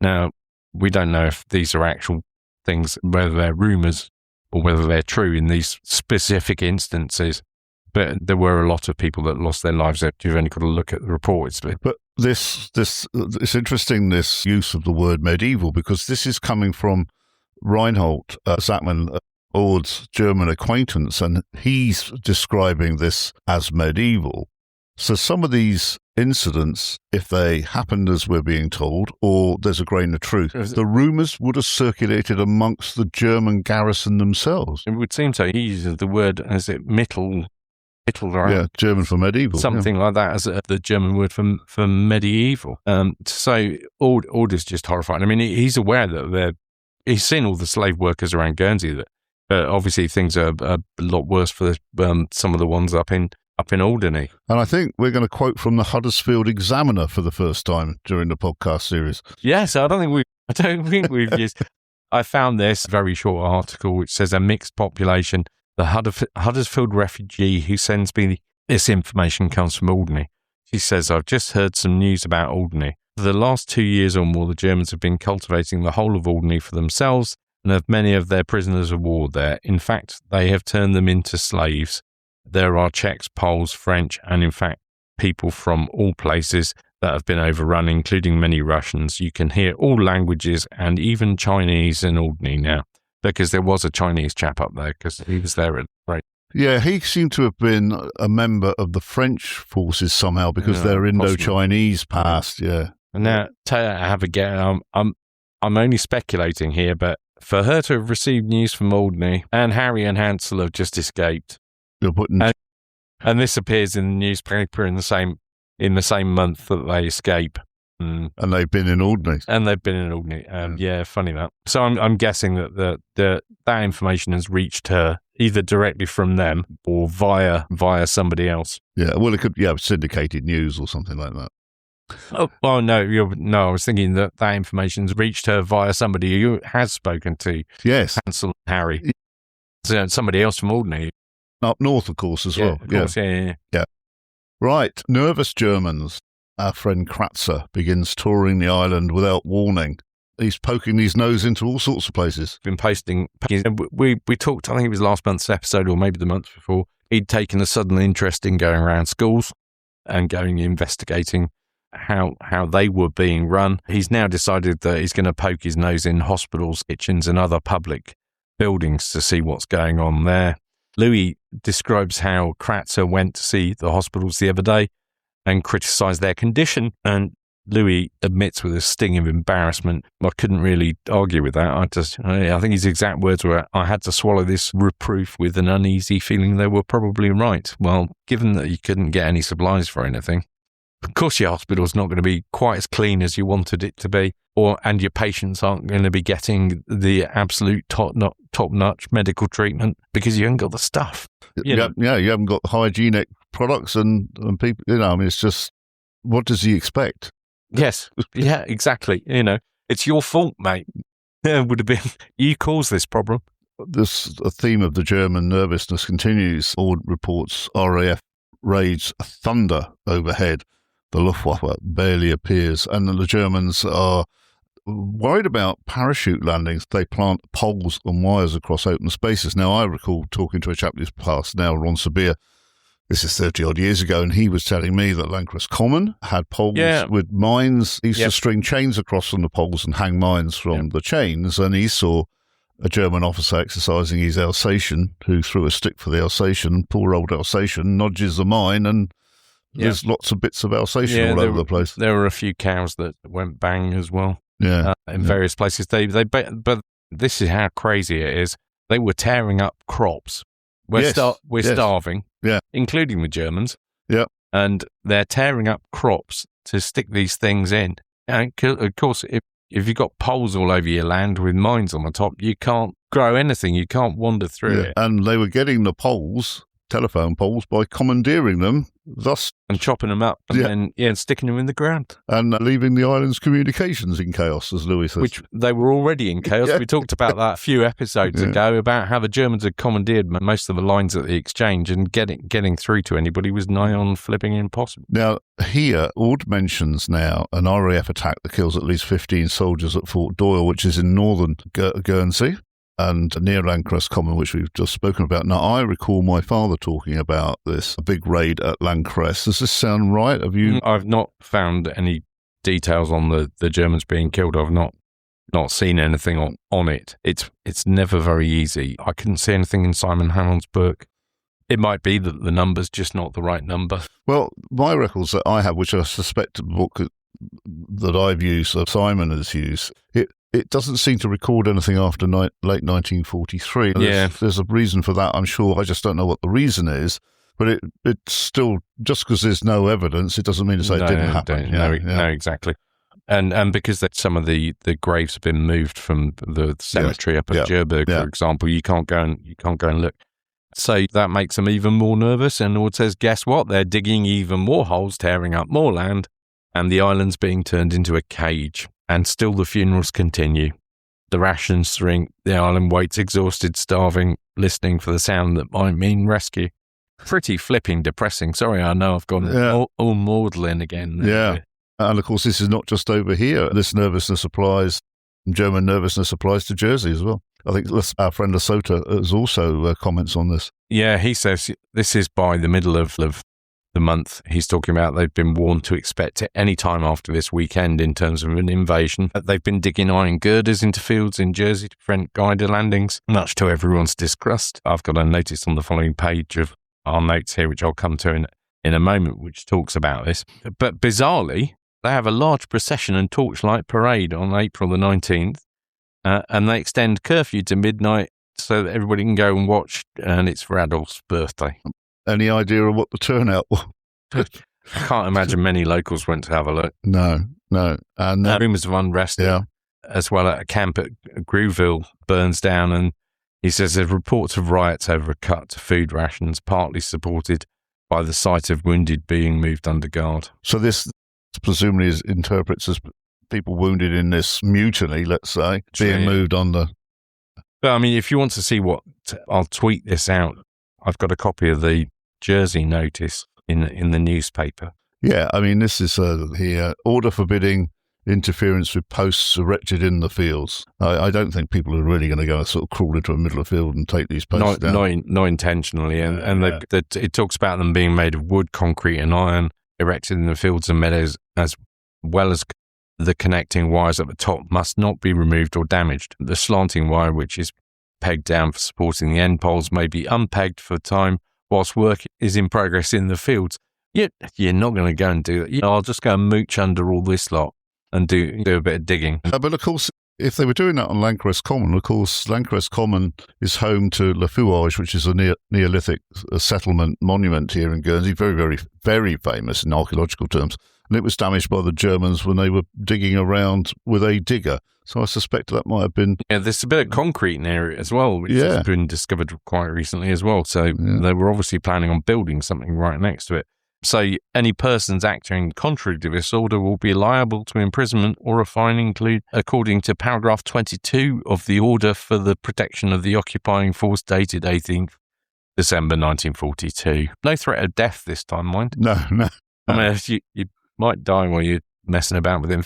Now, we don't know if these are actual things, whether they're rumours or whether they're true in these specific instances, but there were a lot of people that lost their lives. You've only got to look at the reports. But it's interesting, this use of the word medieval, because this is coming from Reinhold Sackmann, Ord's German acquaintance, and he's describing this as medieval. So some of these incidents, if they happened as we're being told, or there's a grain of truth, the rumours would have circulated amongst the German garrison themselves. It would seem so. He uses the word, is it Mittel? Yeah, German for medieval. Something like that as the German word for medieval. So Ord is just horrified. I mean, he's aware that he's seen all the slave workers around Guernsey. That obviously things are a lot worse for some of the ones up in Alderney. And I think we're going to quote from the Huddersfield Examiner for the first time during the podcast series. Yes, I don't think we've used. I found this very short article which says a mixed population. The Huddersfield refugee who sends me this information comes from Alderney. She says, I've just heard some news about Alderney. For the last 2 years or more, the Germans have been cultivating the whole of Alderney for themselves and have many of their prisoners of war there. In fact, they have turned them into slaves. There are Czechs, Poles, French, and in fact, people from all places that have been overrun, including many Russians. You can hear all languages and even Chinese in Alderney now, because there was a Chinese chap up there because he was there at the break. Yeah, he seemed to have been a member of the French forces somehow because they're Indo-Chinese past, yeah. And now, have a guess. I'm only speculating here, but for her to have received news from Alderney and Harry and Hansel have just escaped, and this appears in the newspaper in the same month that they escape. And they've been in Alderney. Yeah, funny that. So I'm guessing that that information has reached her either directly from them or via somebody else. Yeah, well, it could syndicated news or something like that. Oh no, I was thinking that information's reached her via somebody who has spoken to Hansel and Harry. So somebody else from Alderney. Up north, of course, as well. Of course, yeah. Right. Nervous Germans. Our friend Kratzer begins touring the island without warning. He's poking his nose into all sorts of places. Been posting. We talked, I think it was last month's episode or maybe the month before. He'd taken a sudden interest in going around schools and investigating how they were being run. He's now decided that he's going to poke his nose in hospitals, kitchens and other public buildings to see what's going on there. Louis describes how Kratzer went to see the hospitals the other day and criticised their condition, and Louis admits with a sting of embarrassment, I couldn't really argue with that. I think his exact words were, I had to swallow this reproof with an uneasy feeling they were probably right. Well, given that you couldn't get any supplies for anything, of course your hospital's not going to be quite as clean as you wanted it to be, and your patients aren't going to be getting the absolute top-notch medical treatment because you haven't got the stuff. You haven't got hygienic products and people, it's just, what does he expect? Yes. Yeah, exactly. It's your fault, mate. It would have been, you caused this problem. This theme of the German nervousness continues. All reports RAF raids thunder overhead. The Luftwaffe barely appears, and the Germans are worried about parachute landings. They plant poles and wires across open spaces. Now, I recall talking to a chap who's passed now, Ron Sabir. This is 30-odd years ago, and he was telling me that Landcrest Common had poles with mines. He used to string chains across from the poles and hang mines from the chains, and he saw a German officer exercising his Alsatian, who threw a stick for the Alsatian. Poor old Alsatian nudges the mine, and there's lots of bits of Alsatian all over the place. There were a few cows that went bang as well. In various places. But this is how crazy it is. They were tearing up crops. We're starving, including the Germans. Yeah, and they're tearing up crops to stick these things in. And of course, if you've got poles all over your land with mines on the top, you can't grow anything. You can't wander through it. And they were getting the poles, telephone poles, by commandeering them, and chopping them up, and then sticking them in the ground, and leaving the island's communications in chaos, as Louis says. Which they were already in chaos. We talked about that a few episodes ago, about how the Germans had commandeered most of the lines at the exchange, and getting through to anybody was nigh on flipping impossible. Now, here, Ord mentions now an RAF attack that kills at least 15 soldiers at Fort Doyle, which is in northern Guernsey, and near Landcrest Common, which we've just spoken about. Now, I recall my father talking about this big raid at Landcrest. Does this sound right? Have you? I've not found any details on the Germans being killed. I've not seen anything on it. It's never very easy. I couldn't see anything in Simon Hammond's book. It might be that the number's just not the right number. Well, my records that I have, which I suspect the book that I've used, that Simon has used, it doesn't seem to record anything after late 1943. There's a reason for that, I'm sure. I just don't know what the reason is. But it's still, just because there's no evidence, it doesn't mean to say it didn't happen. No, exactly. And because some of the graves have been moved from the cemetery up at Jerburg, for example, you can't go and look. So that makes them even more nervous. And Ord says, guess what? They're digging even more holes, tearing up more land, and the island's being turned into a cage. And still the funerals continue. The rations shrink, the island waits exhausted, starving, listening for the sound that might mean rescue. Pretty flipping depressing. Sorry, I know I've gone all maudlin again. Yeah. And of course, this is not just over here. This German nervousness applies to Jersey as well. I think our friend Lesotho has also comments on this. Yeah, he says this is by the middle of the month. He's talking about they've been warned to expect it any time after this weekend in terms of an invasion. They've been digging iron girders into fields in Jersey to prevent guided landings, much to everyone's disgust. I've got a notice on the following page of our notes here, which I'll come to in a moment, which talks about this. But bizarrely, they have a large procession and torchlight parade on April the 19th, and they extend curfew to midnight so that everybody can go and watch, and it's for Adolf's birthday. Any idea of what the turnout was? I can't imagine many locals went to have a look. No. And rumours of unrest as well at a camp at Grouville burns down, and He says there's reports of riots over a cut to food rations, partly supported by the sight of wounded being moved under guard. So this presumably interprets as people wounded in this mutiny, let's say, being moved on the... But I mean, if you want to see what... I'll tweet this out. I've got a copy of the Jersey notice in the newspaper. Yeah, I mean, this is here, order forbidding interference with posts erected in the fields. I don't think people are really going to go and sort of crawl into the middle of the field and take these posts down. Not intentionally. It talks about them being made of wood, concrete and iron, erected in the fields and meadows, as well as the connecting wires at the top must not be removed or damaged. The slanting wire, which is pegged down for supporting the end poles, may be unpegged for time whilst work is in progress in the fields. You're not going to go and do that. I'll just go and mooch under all this lot and do a bit of digging. But of course, if they were doing that on Lancrest Common, of course, Lancrest Common is home to Le Fouage, which is a Neolithic settlement monument here in Guernsey, very, very, very famous in archaeological terms. And it was damaged by the Germans when they were digging around with a digger. So I suspect that might have been... Yeah, there's a bit of concrete in there as well, which has been discovered quite recently as well. So they were obviously planning on building something right next to it. So any persons acting contrary to this order will be liable to imprisonment or a fine, include according to paragraph 22 of the Order for the Protection of the Occupying Force dated 18th December 1942. No threat of death this time, mind. No. I mean, you might die while you're messing about with him.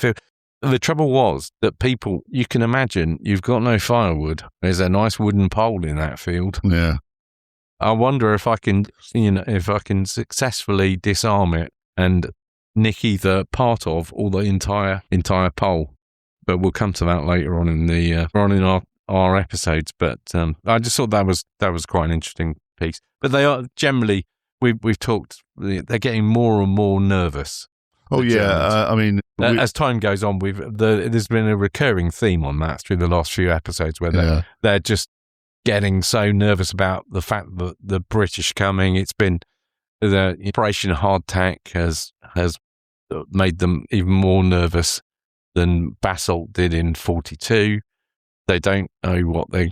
The trouble was that people, you can imagine, you've got no firewood. There's a nice wooden pole in that field. Yeah. I wonder if I can successfully disarm it and nick either part of or the entire pole. But we'll come to that later on in our episodes. But I just thought that was quite an interesting piece. But they are generally, we've talked, they're getting more and more nervous. Oh yeah, I mean, as time goes on, there's been a recurring theme on that through the last few episodes where they're just getting so nervous about the fact that the British coming. It's been the Operation Hardtack has made them even more nervous than Basalt did in 42. They don't know what they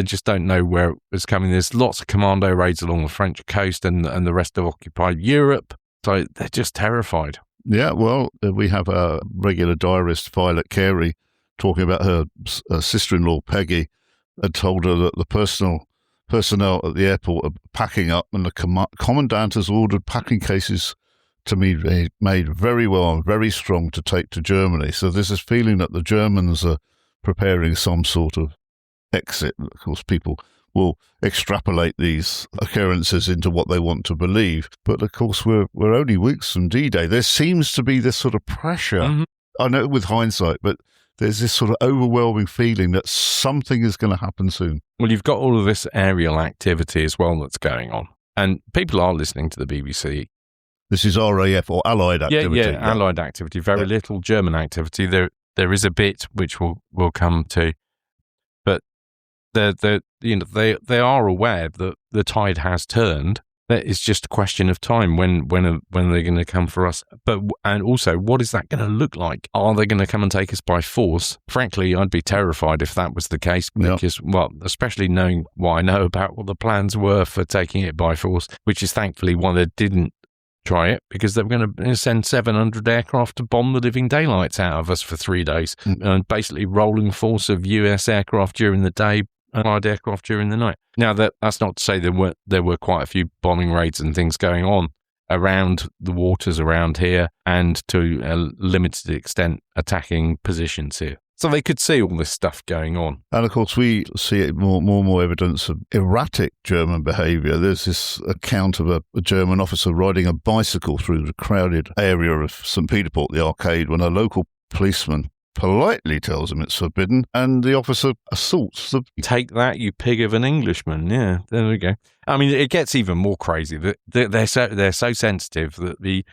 just don't know where it's coming. There's lots of commando raids along the French coast and the rest of occupied Europe. So they're just terrified. Yeah, well, we have a regular diarist, Violet Carey, talking about her sister-in-law, Peggy, had told her that the personnel at the airport are packing up, and the commandant has ordered packing cases to be made very well and very strong to take to Germany. So there's this feeling that the Germans are preparing some sort of exit. Of course, people will extrapolate these occurrences into what they want to believe. But of course, we're only weeks from D-Day. There seems to be this sort of pressure. Mm-hmm. I know with hindsight, but there's this sort of overwhelming feeling that something is going to happen soon. Well, you've got all of this aerial activity as well that's going on. And people are listening to the BBC. This is RAF or Allied activity. Yeah, Allied activity. Very little German activity. There is a bit which we'll come to. But they are aware that the tide has turned. That it's just a question of time when they're going to come for us. And also, what is that going to look like? Are they going to come and take us by force? Frankly, I'd be terrified if that was the case, because, well, especially knowing what I know about what the plans were for taking it by force, which is thankfully why they didn't try it, because they were going to send 700 aircraft to bomb the living daylights out of us for 3 days, and basically rolling force of US aircraft during the day, Allied aircraft during the night. Now, that's not to say there were quite a few bombing raids and things going on around the waters around here, and to a limited extent attacking positions here. So they could see all this stuff going on. And of course, we see more and more evidence of erratic German behaviour. There's this account of a German officer riding a bicycle through the crowded area of St. Peter Port, the arcade, when a local policeman politely tells him it's forbidden, and the officer assaults the... Take that, you pig of an Englishman. Yeah, there we go. I mean, it gets even more crazy. They're so sensitive that the...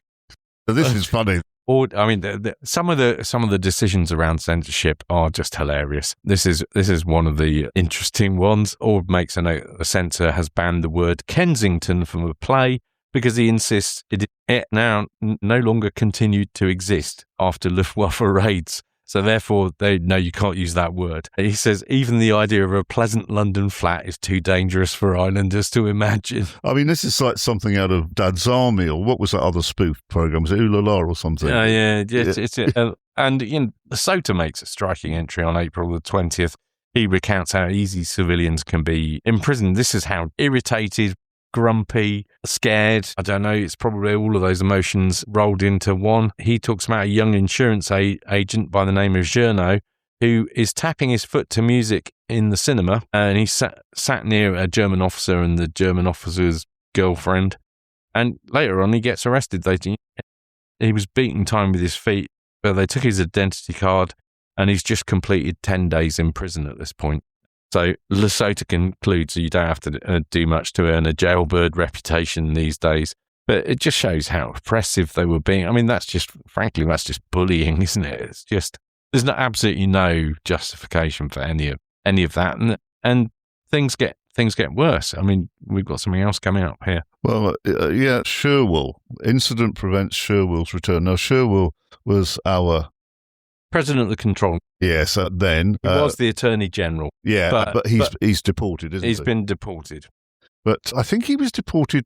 This is funny. Or, I mean, some of the decisions around censorship are just hilarious. This is one of the interesting ones. Ord makes a note: a censor has banned the word Kensington from a play because he insists it now no longer continued to exist after Luftwaffe raids. So therefore, they know you can't use that word. He says, even the idea of a pleasant London flat is too dangerous for islanders to imagine. I mean, this is like something out of Dad's Army, or what was that other spoof program? Was it Ooh La La or something? And Sota makes a striking entry on April the 20th. He recounts how easy civilians can be imprisoned. This is how irritated, grumpy, scared. I don't know. It's probably all of those emotions rolled into one. He talks about a young insurance agent by the name of Journo who is tapping his foot to music in the cinema, and he sat near a German officer and the German officer's girlfriend. And later on, he gets arrested. He was beating time with his feet, but they took his identity card, and he's just completed 10 days in prison at this point. So Lesotho concludes you don't have to do much to earn a jailbird reputation these days. But it just shows how oppressive they were being. I mean, that's just bullying, isn't it? It's just, there's absolutely no justification for any of that. And things get worse. I mean, we've got something else coming up here. Well, Sherwell. Incident prevents Sherwell's return. Now, Sherwell was our President of the Control. Yes, then. He was the Attorney General. Yeah, but he's deported, isn't he? He's been deported. But I think he was deported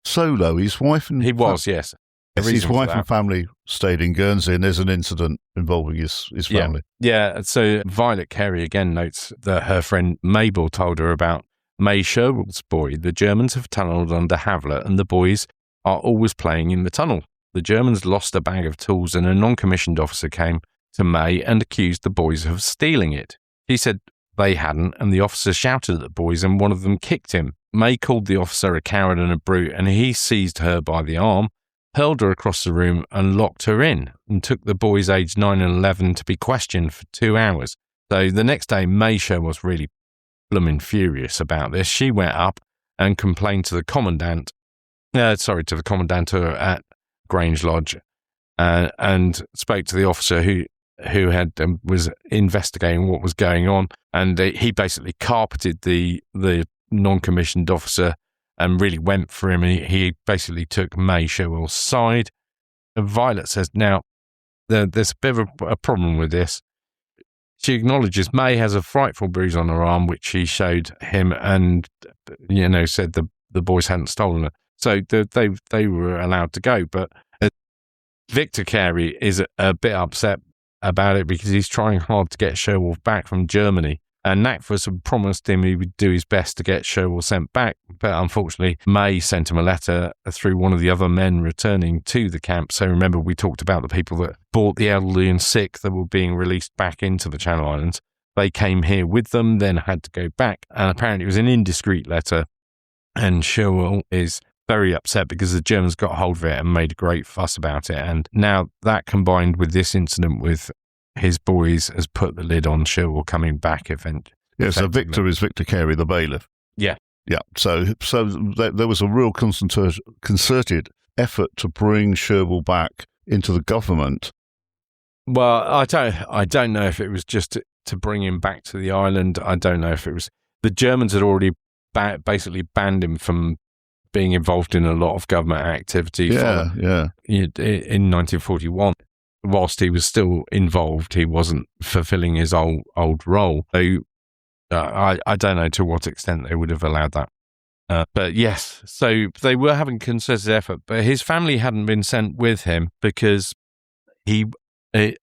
solo. His wife and... He was, yes. His wife and family stayed in Guernsey, and there's an incident involving his family. Yeah, so Violet Carey again notes that her friend Mabel told her about May Sherwell's boy. The Germans have tunnelled under Havler, and the boys are always playing in the tunnel. The Germans lost a bag of tools, and a non-commissioned officer came to May and accused the boys of stealing it. He said they hadn't, and the officer shouted at the boys, and one of them kicked him. May called the officer a coward and a brute, and he seized her by the arm, hurled her across the room, and locked her in, and took the boys aged 9 and 11 to be questioned for 2 hours. So the next day, May was really blooming furious about this. She went up and complained to the commandant, to the commandanter at Grange Lodge, and spoke to the officer who was investigating what was going on, and he basically carpeted the non-commissioned officer and really went for him. He basically took May Sherwell's side. And Violet says, now, there's a bit of a problem with this. She acknowledges May has a frightful bruise on her arm, which she showed him, and said the boys hadn't stolen it. So they were allowed to go, but Victor Carey is a bit upset about it because he's trying hard to get Sherwell back from Germany. And Nakfus had promised him he would do his best to get Sherwell sent back. But unfortunately, May sent him a letter through one of the other men returning to the camp. So remember, we talked about the people that brought the elderly and sick that were being released back into the Channel Islands. They came here with them, then had to go back. And apparently it was an indiscreet letter. And Sherwell is very upset because the Germans got hold of it and made a great fuss about it. And now that combined with this incident with his boys has put the lid on Sherwell coming back eventually. Yeah, so Victor is Victor Carey, the bailiff. Yeah. Yeah, so there was a real concerted effort to bring Sherwell back into the government. Well, I don't know if it was just to bring him back to the island. I don't know if it was... The Germans had already banned him from being involved in a lot of government activity. In 1941. Whilst he was still involved, he wasn't fulfilling his old role. So I don't know to what extent they would have allowed that. But yes, so they were having concerted effort, but his family hadn't been sent with him because there'd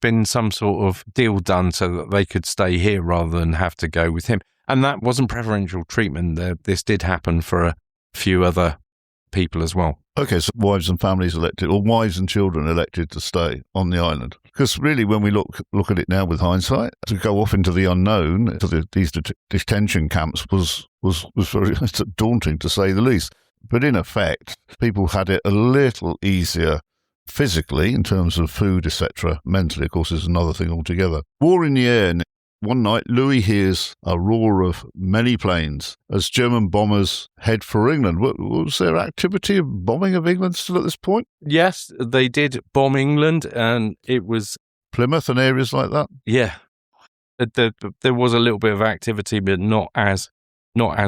been some sort of deal done so that they could stay here rather than have to go with him. And that wasn't preferential treatment. This did happen for a few other people as well. Okay, so wives and families elected, or wives and children elected to stay on the island. Because really, when we look at it now with hindsight, to go off into the unknown, to these detention camps was very daunting, to say the least. But in effect, people had it a little easier physically in terms of food, etc. Mentally, of course, is another thing altogether. War in the air. One night, Louis hears a roar of many planes as German bombers head for England. Was there activity of bombing of England still at this point? Yes, they did bomb England, and it was... Plymouth and areas like that? Yeah. There was a little bit of activity, but not as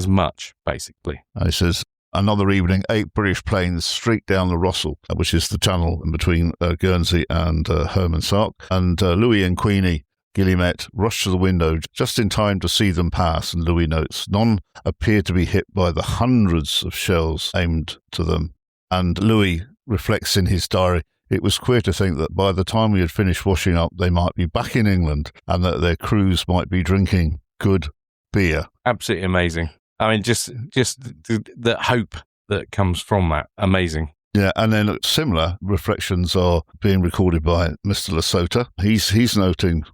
much, basically. He says, Another evening, 8 British planes streaked down the Rossell, which is the channel in between Guernsey and Hermansark, and Louis and Queenie Guillemette rushed to the window just in time to see them pass, and Louis notes, none appeared to be hit by the hundreds of shells aimed to them. And Louis reflects in his diary, it was queer to think that by the time we had finished washing up, they might be back in England and that their crews might be drinking good beer. Absolutely amazing. I mean, just the hope that comes from that. Amazing. Yeah, and then similar reflections are being recorded by Mr. Lesota. He's noting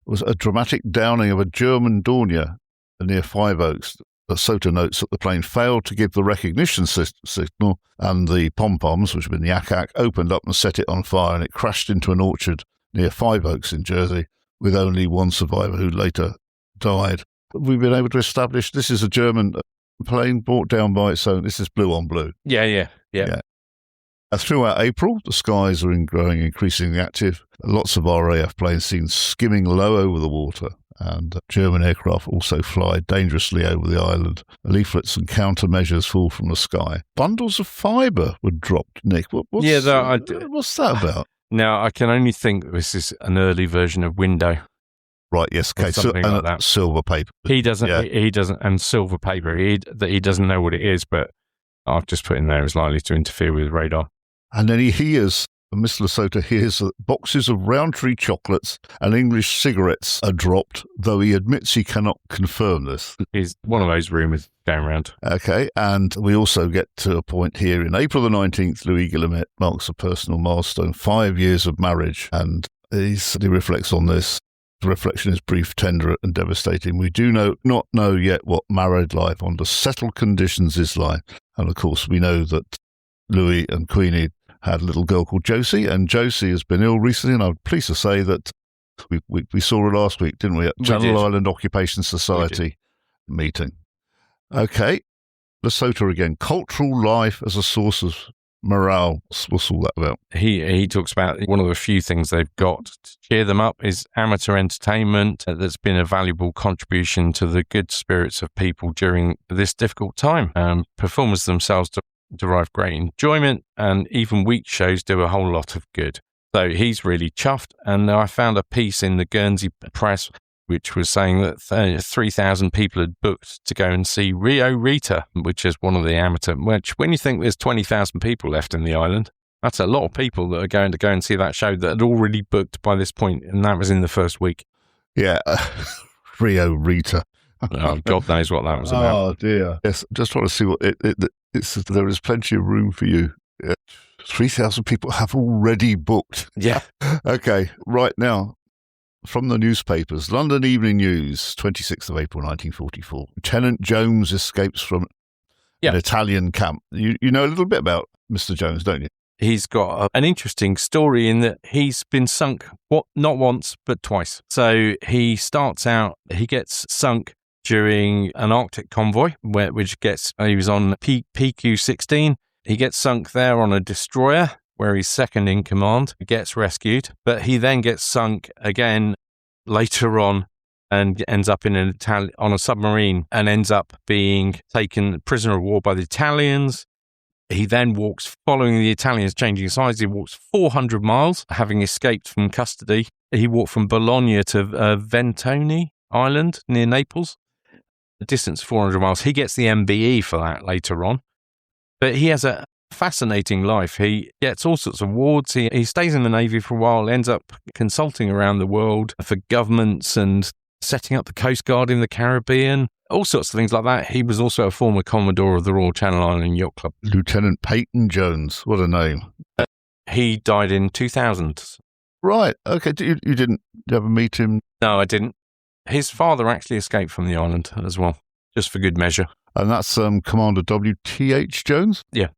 was a dramatic downing of a German Dornier near Five Oaks. Lesota notes that the plane failed to give the recognition signal, and the pom-poms, which have been the ack-ack, opened up and set it on fire, and it crashed into an orchard near Five Oaks in Jersey, with only one survivor who later died. We've been able to establish this is a German plane brought down by its own. This is blue on blue. Yeah. Throughout April, the skies are growing increasingly active. Lots of RAF planes seen skimming low over the water, and German aircraft also fly dangerously over the island. Leaflets and countermeasures fall from the sky. Bundles of fibre were dropped, Nick. What's that about? Now, I can only think this is an early version of Window. Right, yes, okay, like that. Silver paper. He doesn't, and silver paper, he doesn't know what it is, but I've just put in there is likely to interfere with radar. And then he hears, Mr. Lesota hears that boxes of Roundtree chocolates and English cigarettes are dropped, though he admits he cannot confirm this. It's one of those rumours going around. Okay, and we also get to a point here. In April the 19th, Louis Guillemette marks a personal milestone, 5 years of marriage, and he reflects on this. The reflection is brief, tender, and devastating. We do not know yet what married life under settled conditions is like. And of course, we know that Louis and Queenie had a little girl called Josie, and Josie has been ill recently, and I'm pleased to say that we saw her last week, didn't we, at Channel Island Occupation Society meeting. Okay, Lesota again. Cultural life as a source of morale. What's all that about? He talks about one of the few things they've got to cheer them up is amateur entertainment that's been a valuable contribution to the good spirits of people during this difficult time. Performers themselves derive great enjoyment, and even weak shows do a whole lot of good. So he's really chuffed, and I found a piece in the Guernsey Press which was saying that 3,000 people had booked to go and see Rio Rita, which is one of the amateur, which when you think there's 20,000 people left in the island, that's a lot of people that are going to go and see that show that had already booked by this point, and that was in the first week. Yeah, Rio Rita. Oh, God knows what that was about. Oh, dear. Yes, just trying to see what it's. There is plenty of room for you. 3,000 people have already booked. Yeah. Okay, right now, from the newspapers, London Evening News, 26th of April, 1944. Lieutenant Jones escapes from an Italian camp. You know a little bit about Mr. Jones, don't you? He's got an interesting story in that he's been sunk, not once, but twice. So he starts out, he gets sunk during an Arctic convoy, he was on PQ-16. He gets sunk there on a destroyer, where he's second in command, gets rescued, but he then gets sunk again later on and ends up in on a submarine and ends up being taken prisoner of war by the Italians. He then walks, following the Italians changing sides, he walks 400 miles, having escaped from custody. He walked from Bologna to Ventone Island near Naples, a distance of 400 miles. He gets the MBE for that later on. But he has a fascinating life. He gets all sorts of awards. He stays in the Navy for a while, ends up consulting around the world for governments and setting up the Coast Guard in the Caribbean, all sorts of things like that. He was also a former Commodore of the Royal Channel Island Yacht Club. Lieutenant Peyton Jones, what a name. He died in 2000. Right, okay. You didn't ever meet him? No, I didn't. His father actually escaped from the island as well, just for good measure. And that's Commander W.T.H. Jones? Yeah.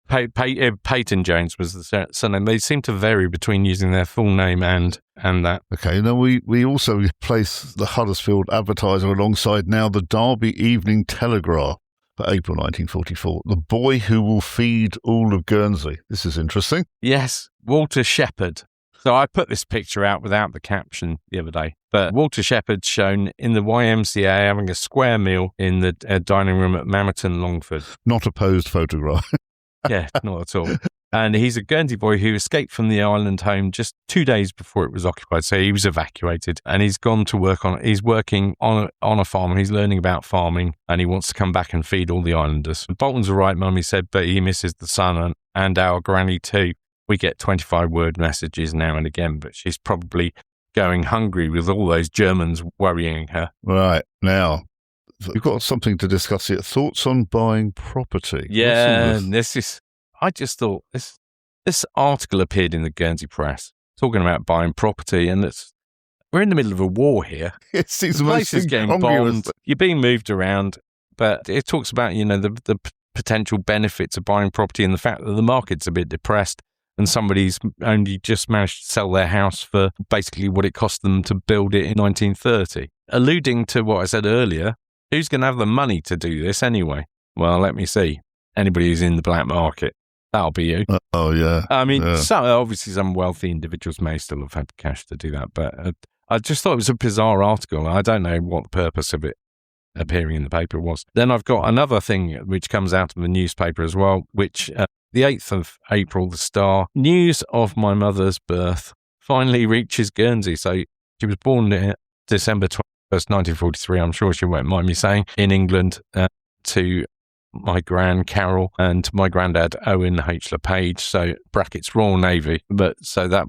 Peyton Jones was the surname. They seem to vary between using their full name and that. Okay, now we also place the Huddersfield Advertiser alongside now the Derby Evening Telegraph for April 1944. The boy who will feed all of Guernsey. This is interesting. Yes, Walter Shepherd. So I put this picture out without the caption the other day. But Walter Shepherd's shown in the YMCA having a square meal in the dining room at Mamerton, Longford. Not a posed photograph. Yeah, not at all. And he's a Guernsey boy who escaped from the island home just 2 days before it was occupied. So he was evacuated and he's gone to work he's working on a farm and he's learning about farming and he wants to come back and feed all the islanders. Bolton's all right, Mum, he said, but he misses the sun and our granny too. We get 25-word messages now and again, but she's probably going hungry with all those Germans worrying her. Right. Now, we've got something to discuss here. Thoughts on buying property? Yeah, I just thought this article appeared in the Guernsey press talking about buying property, and we're in the middle of a war here. It seems the place is getting bombed. You're being moved around, but it talks about the potential benefits of buying property and the fact that the market's a bit depressed, and somebody's only just managed to sell their house for basically what it cost them to build it in 1930. Alluding to what I said earlier, who's going to have the money to do this anyway? Well, let me see. Anybody who's in the black market. That'll be you. Oh, yeah. I mean, obviously some wealthy individuals may still have had cash to do that, but I just thought it was a bizarre article. I don't know what the purpose of it appearing in the paper was. Then I've got another thing which comes out of the newspaper as well, which the 8th of April, the Star, news of my mother's birth finally reaches Guernsey. So she was born December 21st, 1943, I'm sure she won't mind me saying, in England to my gran Carol and my granddad Owen H. LePage, so brackets Royal Navy. But so that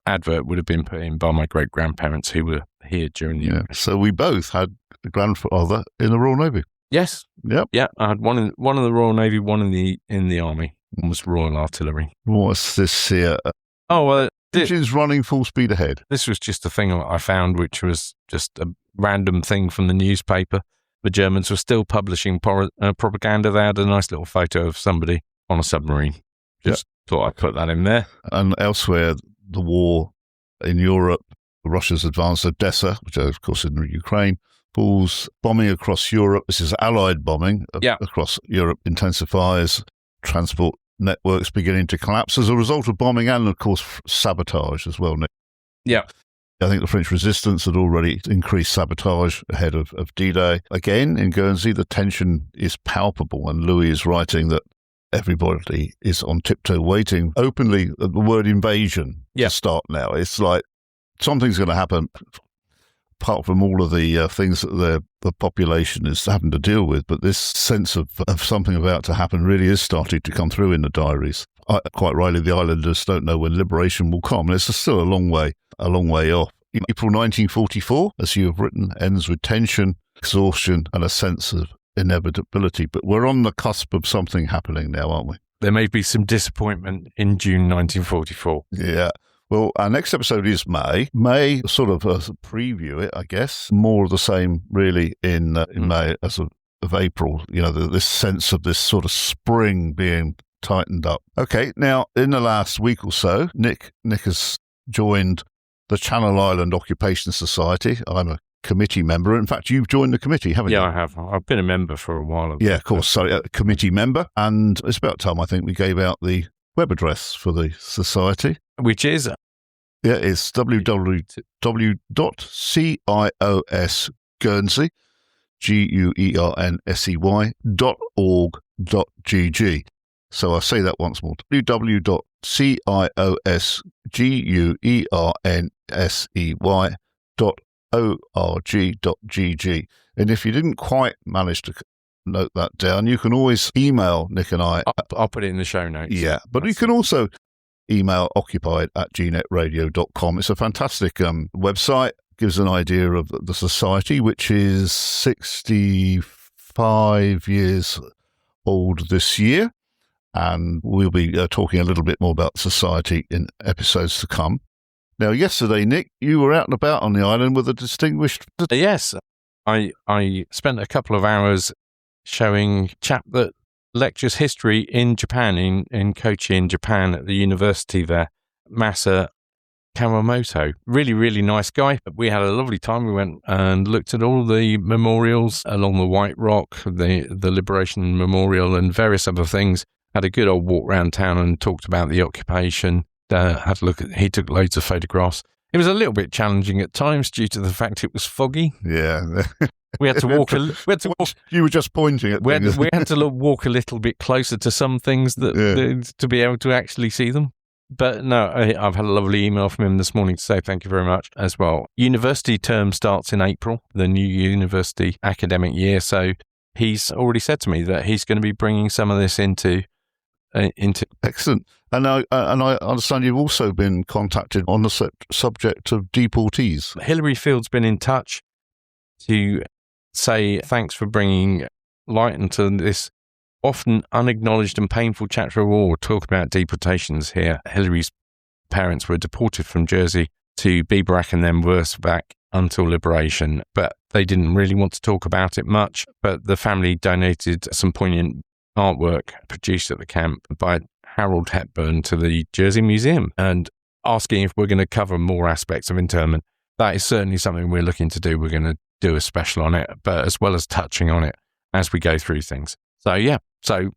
advert would have been put in by my great grandparents who were here during the year. So we both had a grandfather in the Royal Navy. Yes. Yep. Yeah, I had one in the Royal Navy, one in the Army. One was Royal Artillery. What's this here? Oh well, engine's running full speed ahead. This was just a thing I found, which was just a random thing from the newspaper. The Germans were still publishing propaganda. They had a nice little photo of somebody on a submarine. Just thought I'd put that in there. And elsewhere, the war in Europe, Russia's advance of Odessa, which is, of course, in Ukraine, pulls bombing across Europe. This is Allied bombing across Europe, intensifies, transport networks beginning to collapse as a result of bombing and, of course, sabotage as well, Nick. Yeah. I think the French resistance had already increased sabotage ahead of D-Day. Again, in Guernsey, the tension is palpable, and Louis is writing that everybody is on tiptoe waiting openly at the word invasion to start now. It's like something's going to happen, apart from all of the things that the population is having to deal with. But this sense of something about to happen really is starting to come through in the diaries. Quite rightly, the islanders don't know when liberation will come. And it's still a long way off. April 1944, as you have written, ends with tension, exhaustion, and a sense of inevitability. But we're on the cusp of something happening now, aren't we? There may be some disappointment in June 1944. Yeah. Well, our next episode is May. May, sort of preview it, I guess. More of the same, really, in May as of April. This sense of this sort of spring being tightened up. Okay, now, in the last week or so, Nick has joined the Channel Island Occupation Society. I'm a committee member. In fact, you've joined the committee, haven't you? Yeah, I have. I've been a member for a while. Yeah, of course. So, committee member. And it's about time, I think, we gave out the web address for the society. Which is? Yeah, it's www.ciosguernsey, GUERNSEY.org.gg. So I'll say that once more, www.ciosguernsey.org.gg. And if you didn't quite manage to note that down, you can always email Nick and I. I'll put it in the show notes. Yeah, but you can also email occupied@gnetradio.com. It's a fantastic website, gives an idea of the society, which is 65 years old this year. And we'll be talking a little bit more about society in episodes to come. Now, yesterday, Nick, you were out and about on the island with a distinguished... Yes, I spent a couple of hours showing a chap that lectures history in Japan, in Kochi in Japan at the university there, Masa Kawamoto. Really, really nice guy. We had a lovely time. We went and looked at all the memorials along the White Rock, the Liberation Memorial and various other things. Had a good old walk around town and talked about the occupation. had a look at. He took loads of photographs. It was a little bit challenging at times due to the fact it was foggy. Yeah. We had to walk. You were just pointing at things. We had to walk a little bit closer to some things to be able to actually see them. But no, I've had a lovely email from him this morning to say thank you very much as well. University term starts in April, the new university academic year. So he's already said to me that he's going to be bringing some of this into. Excellent. And I understand you've also been contacted on the subject of deportees. Hilary Field's been in touch to say thanks for bringing light into this often unacknowledged and painful chapter of war. We're talking about deportations here. Hilary's parents were deported from Jersey to Biberach and then Wurstbach until liberation, but they didn't really want to talk about it much. But the family donated some poignant artwork produced at the camp by Harold Hepburn to the Jersey Museum and asking if we're going to cover more aspects of internment. That is certainly something we're looking to do. We're going to do a special on it, but as well as touching on it as we go through things. So, yeah. So,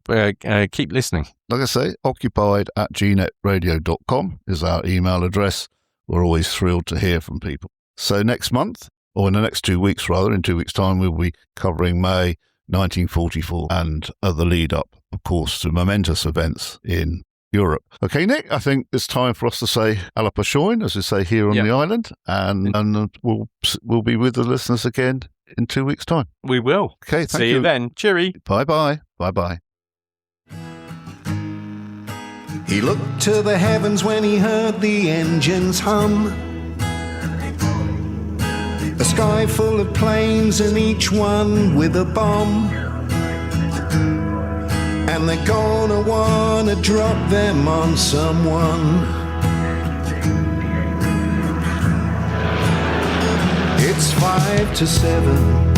keep listening. Like I say, occupied@gnetradio.com is our email address. We're always thrilled to hear from people. So next month, or in the next 2 weeks rather, in 2 weeks' time, we'll be covering May 1944 and the lead up, of course, to momentous events in Europe. Okay, Nick, I think it's time for us to say Ala Pashoin, as we say here on the island, and we'll be with the listeners again in 2 weeks' time. We will. Okay, thank you. See you then. Cheery. Bye-bye. Bye-bye. He looked to the heavens when he heard the engines hum. A sky full of planes and each one with a bomb. And they're gonna wanna drop them on someone. It's 5 to 7.